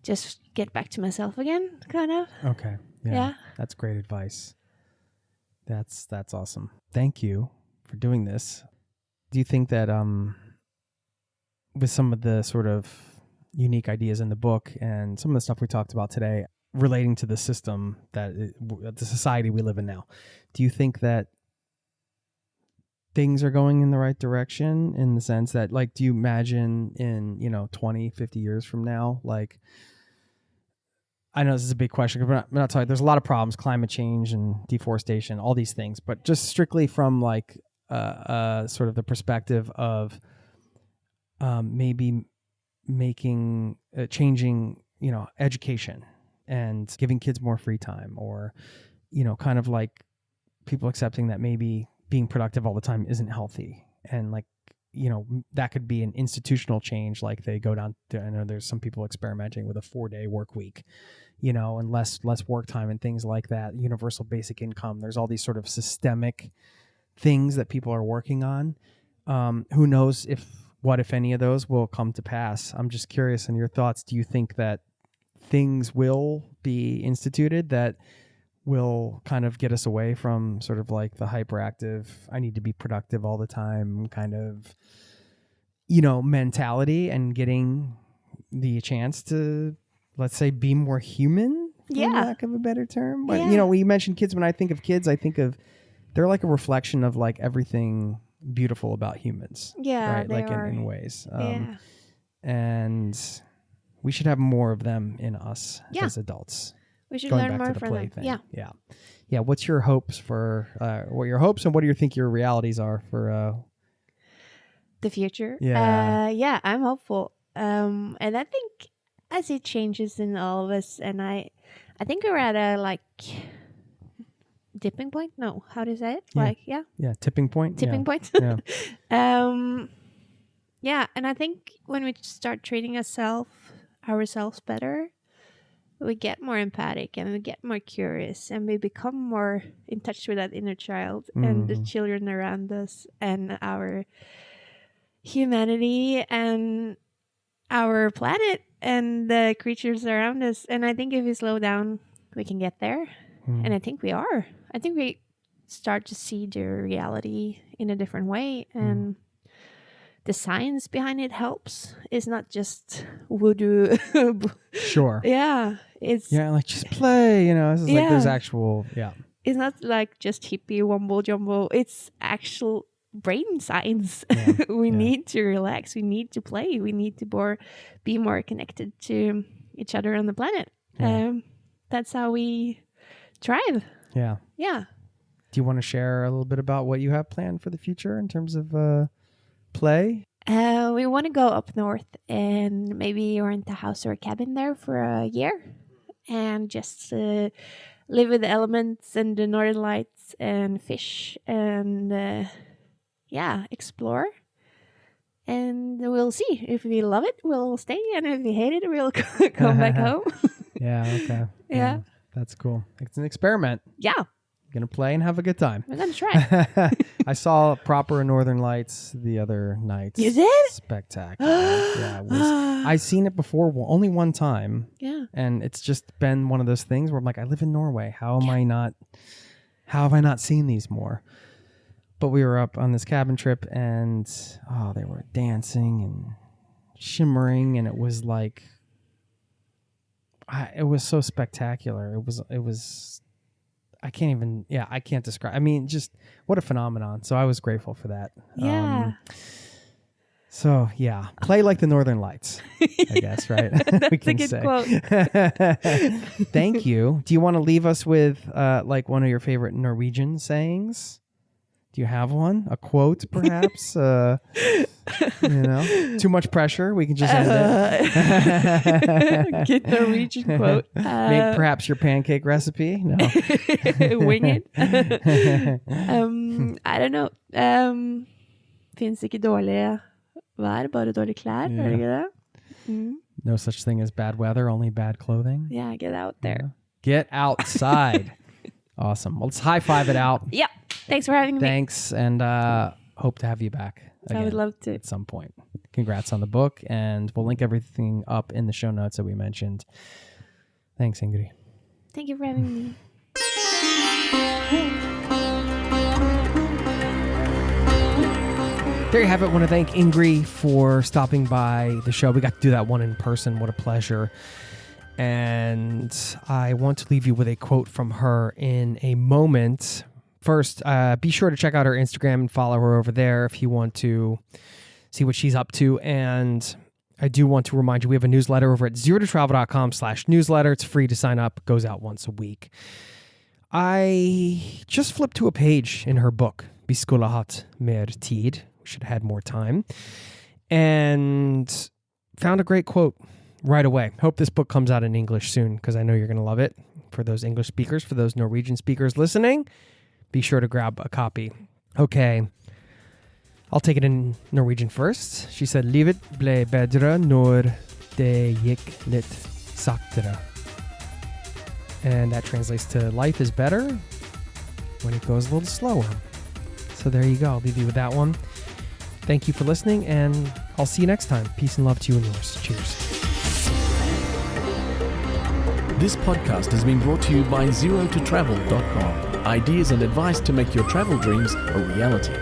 just get back to myself again, kind of. Okay. Yeah. That's great advice. That's awesome. Thank you for doing this. Do you think that with some of the sort of unique ideas in the book and some of the stuff we talked about today relating to the system the society we live in now, do you think that things are going in the right direction, in the sense that, like, do you imagine in 20, 50 years from now, like, I know this is a big question, but I'm not talking, there's a lot of problems, climate change and deforestation, all these things, but just strictly from like sort of the perspective of maybe changing, education and giving kids more free time, or, kind of like people accepting that maybe being productive all the time isn't healthy. And like, that could be an institutional change. Like they go down to, I know there's some people experimenting with a 4-day work week, and less work time and things like that. Universal basic income. There's all these sort of systemic things that people are working on. Who knows what, if any of those will come to pass? I'm just curious in your thoughts. Do you think that things will be instituted that will kind of get us away from sort of like the hyperactive, I need to be productive all the time kind of, mentality, and getting the chance to, let's say, be more human, for lack of a better term? But, we mentioned kids. When I think of kids, I think of, they're like a reflection of like everything beautiful about humans. Yeah, right. they Like are. in ways. And we should have more of them in us as adults. We should Going learn back more to the from play them. thing. Yeah. What's your hopes for, what are your hopes, and what do you think your realities are for, The future. Yeah. I'm hopeful. And I think I see changes in all of us, and I think we're at a like dipping point. No, how do you say it? Yeah. Tipping point. Point. Yeah. And I think when we start treating ourselves better, we get more empathic, and we get more curious, and we become more in touch with that inner child and the children around us, and our humanity, and our planet, and the creatures around us. And I think if we slow down, we can get there. And I think we are. I think we start to see the reality in a different way, and the science behind it helps. It's not just voodoo. Sure. It's like just play, This is like there's actual, It's not like just hippie wumble jumble. It's actual brain science. We need to relax. We need to play. We need to be more connected to each other on the planet. That's how we thrive. Yeah. Do you want to share a little bit about what you have planned for the future in terms of play? We want to go up north and maybe rent a house or a cabin there for a year, and just live with the elements and the northern lights and fish and explore. And we'll see. If we love it, we'll stay, and if we hate it, we'll come back home. Okay. Yeah. That's cool. It's an experiment. Yeah. Gonna play and have a good time. We're gonna try. I saw proper Northern Lights the other night. You did? Spectacular. I seen it before only one time. Yeah. And it's just been one of those things where I'm like, I live in Norway. How have I not seen these more? But we were up on this cabin trip, and they were dancing and shimmering, and it was like, it was so spectacular. It was. I can't describe. I mean, just what a phenomenon. So I was grateful for that. Yeah. So, yeah, play like the Northern Lights, I guess, right? That's a good quote. Thank you. Do you want to leave us with like one of your favorite Norwegian sayings? Do you have one? A quote, perhaps? Too much pressure. We can just end it. Good Norwegian quote. Maybe perhaps your pancake recipe? No. Wing it. I don't know. Finns ikke dårlige vær, bare dårlige klær, er det ikke det? No such thing as bad weather, only bad clothing. Yeah, get out there. Yeah. Get outside. Awesome. Well, let's high five it out. Yeah. Thanks for having me. Thanks, and hope to have you back again. I would love to. At some point. Congrats on the book, and we'll link everything up in the show notes that we mentioned. Thanks, Ingrid. Thank you for having me. There you have it. I want to thank Ingrid for stopping by the show. We got to do that one in person. What a pleasure. And I want to leave you with a quote from her in a moment. First, be sure to check out her Instagram and follow her over there if you want to see what she's up to. And I do want to remind you, we have a newsletter over at zerototravel.com/newsletter. It's free to sign up. Goes out once a week. I just flipped to a page in her book, Skulle Hatt Mer Tid. We should have had more time. And found a great quote right away. Hope this book comes out in English soon because I know you're going to love it. For those English speakers, for those Norwegian speakers listening, be sure to grab a copy. Okay, I'll take it in Norwegian first. She said, Livet ble bedre når det gikk litt saktere. And that translates to life is better when it goes a little slower. So there you go. I'll leave you with that one. Thank you for listening, and I'll see you next time. Peace and love to you and yours. Cheers. This podcast has been brought to you by zerototravel.com. Ideas and advice to make your travel dreams a reality.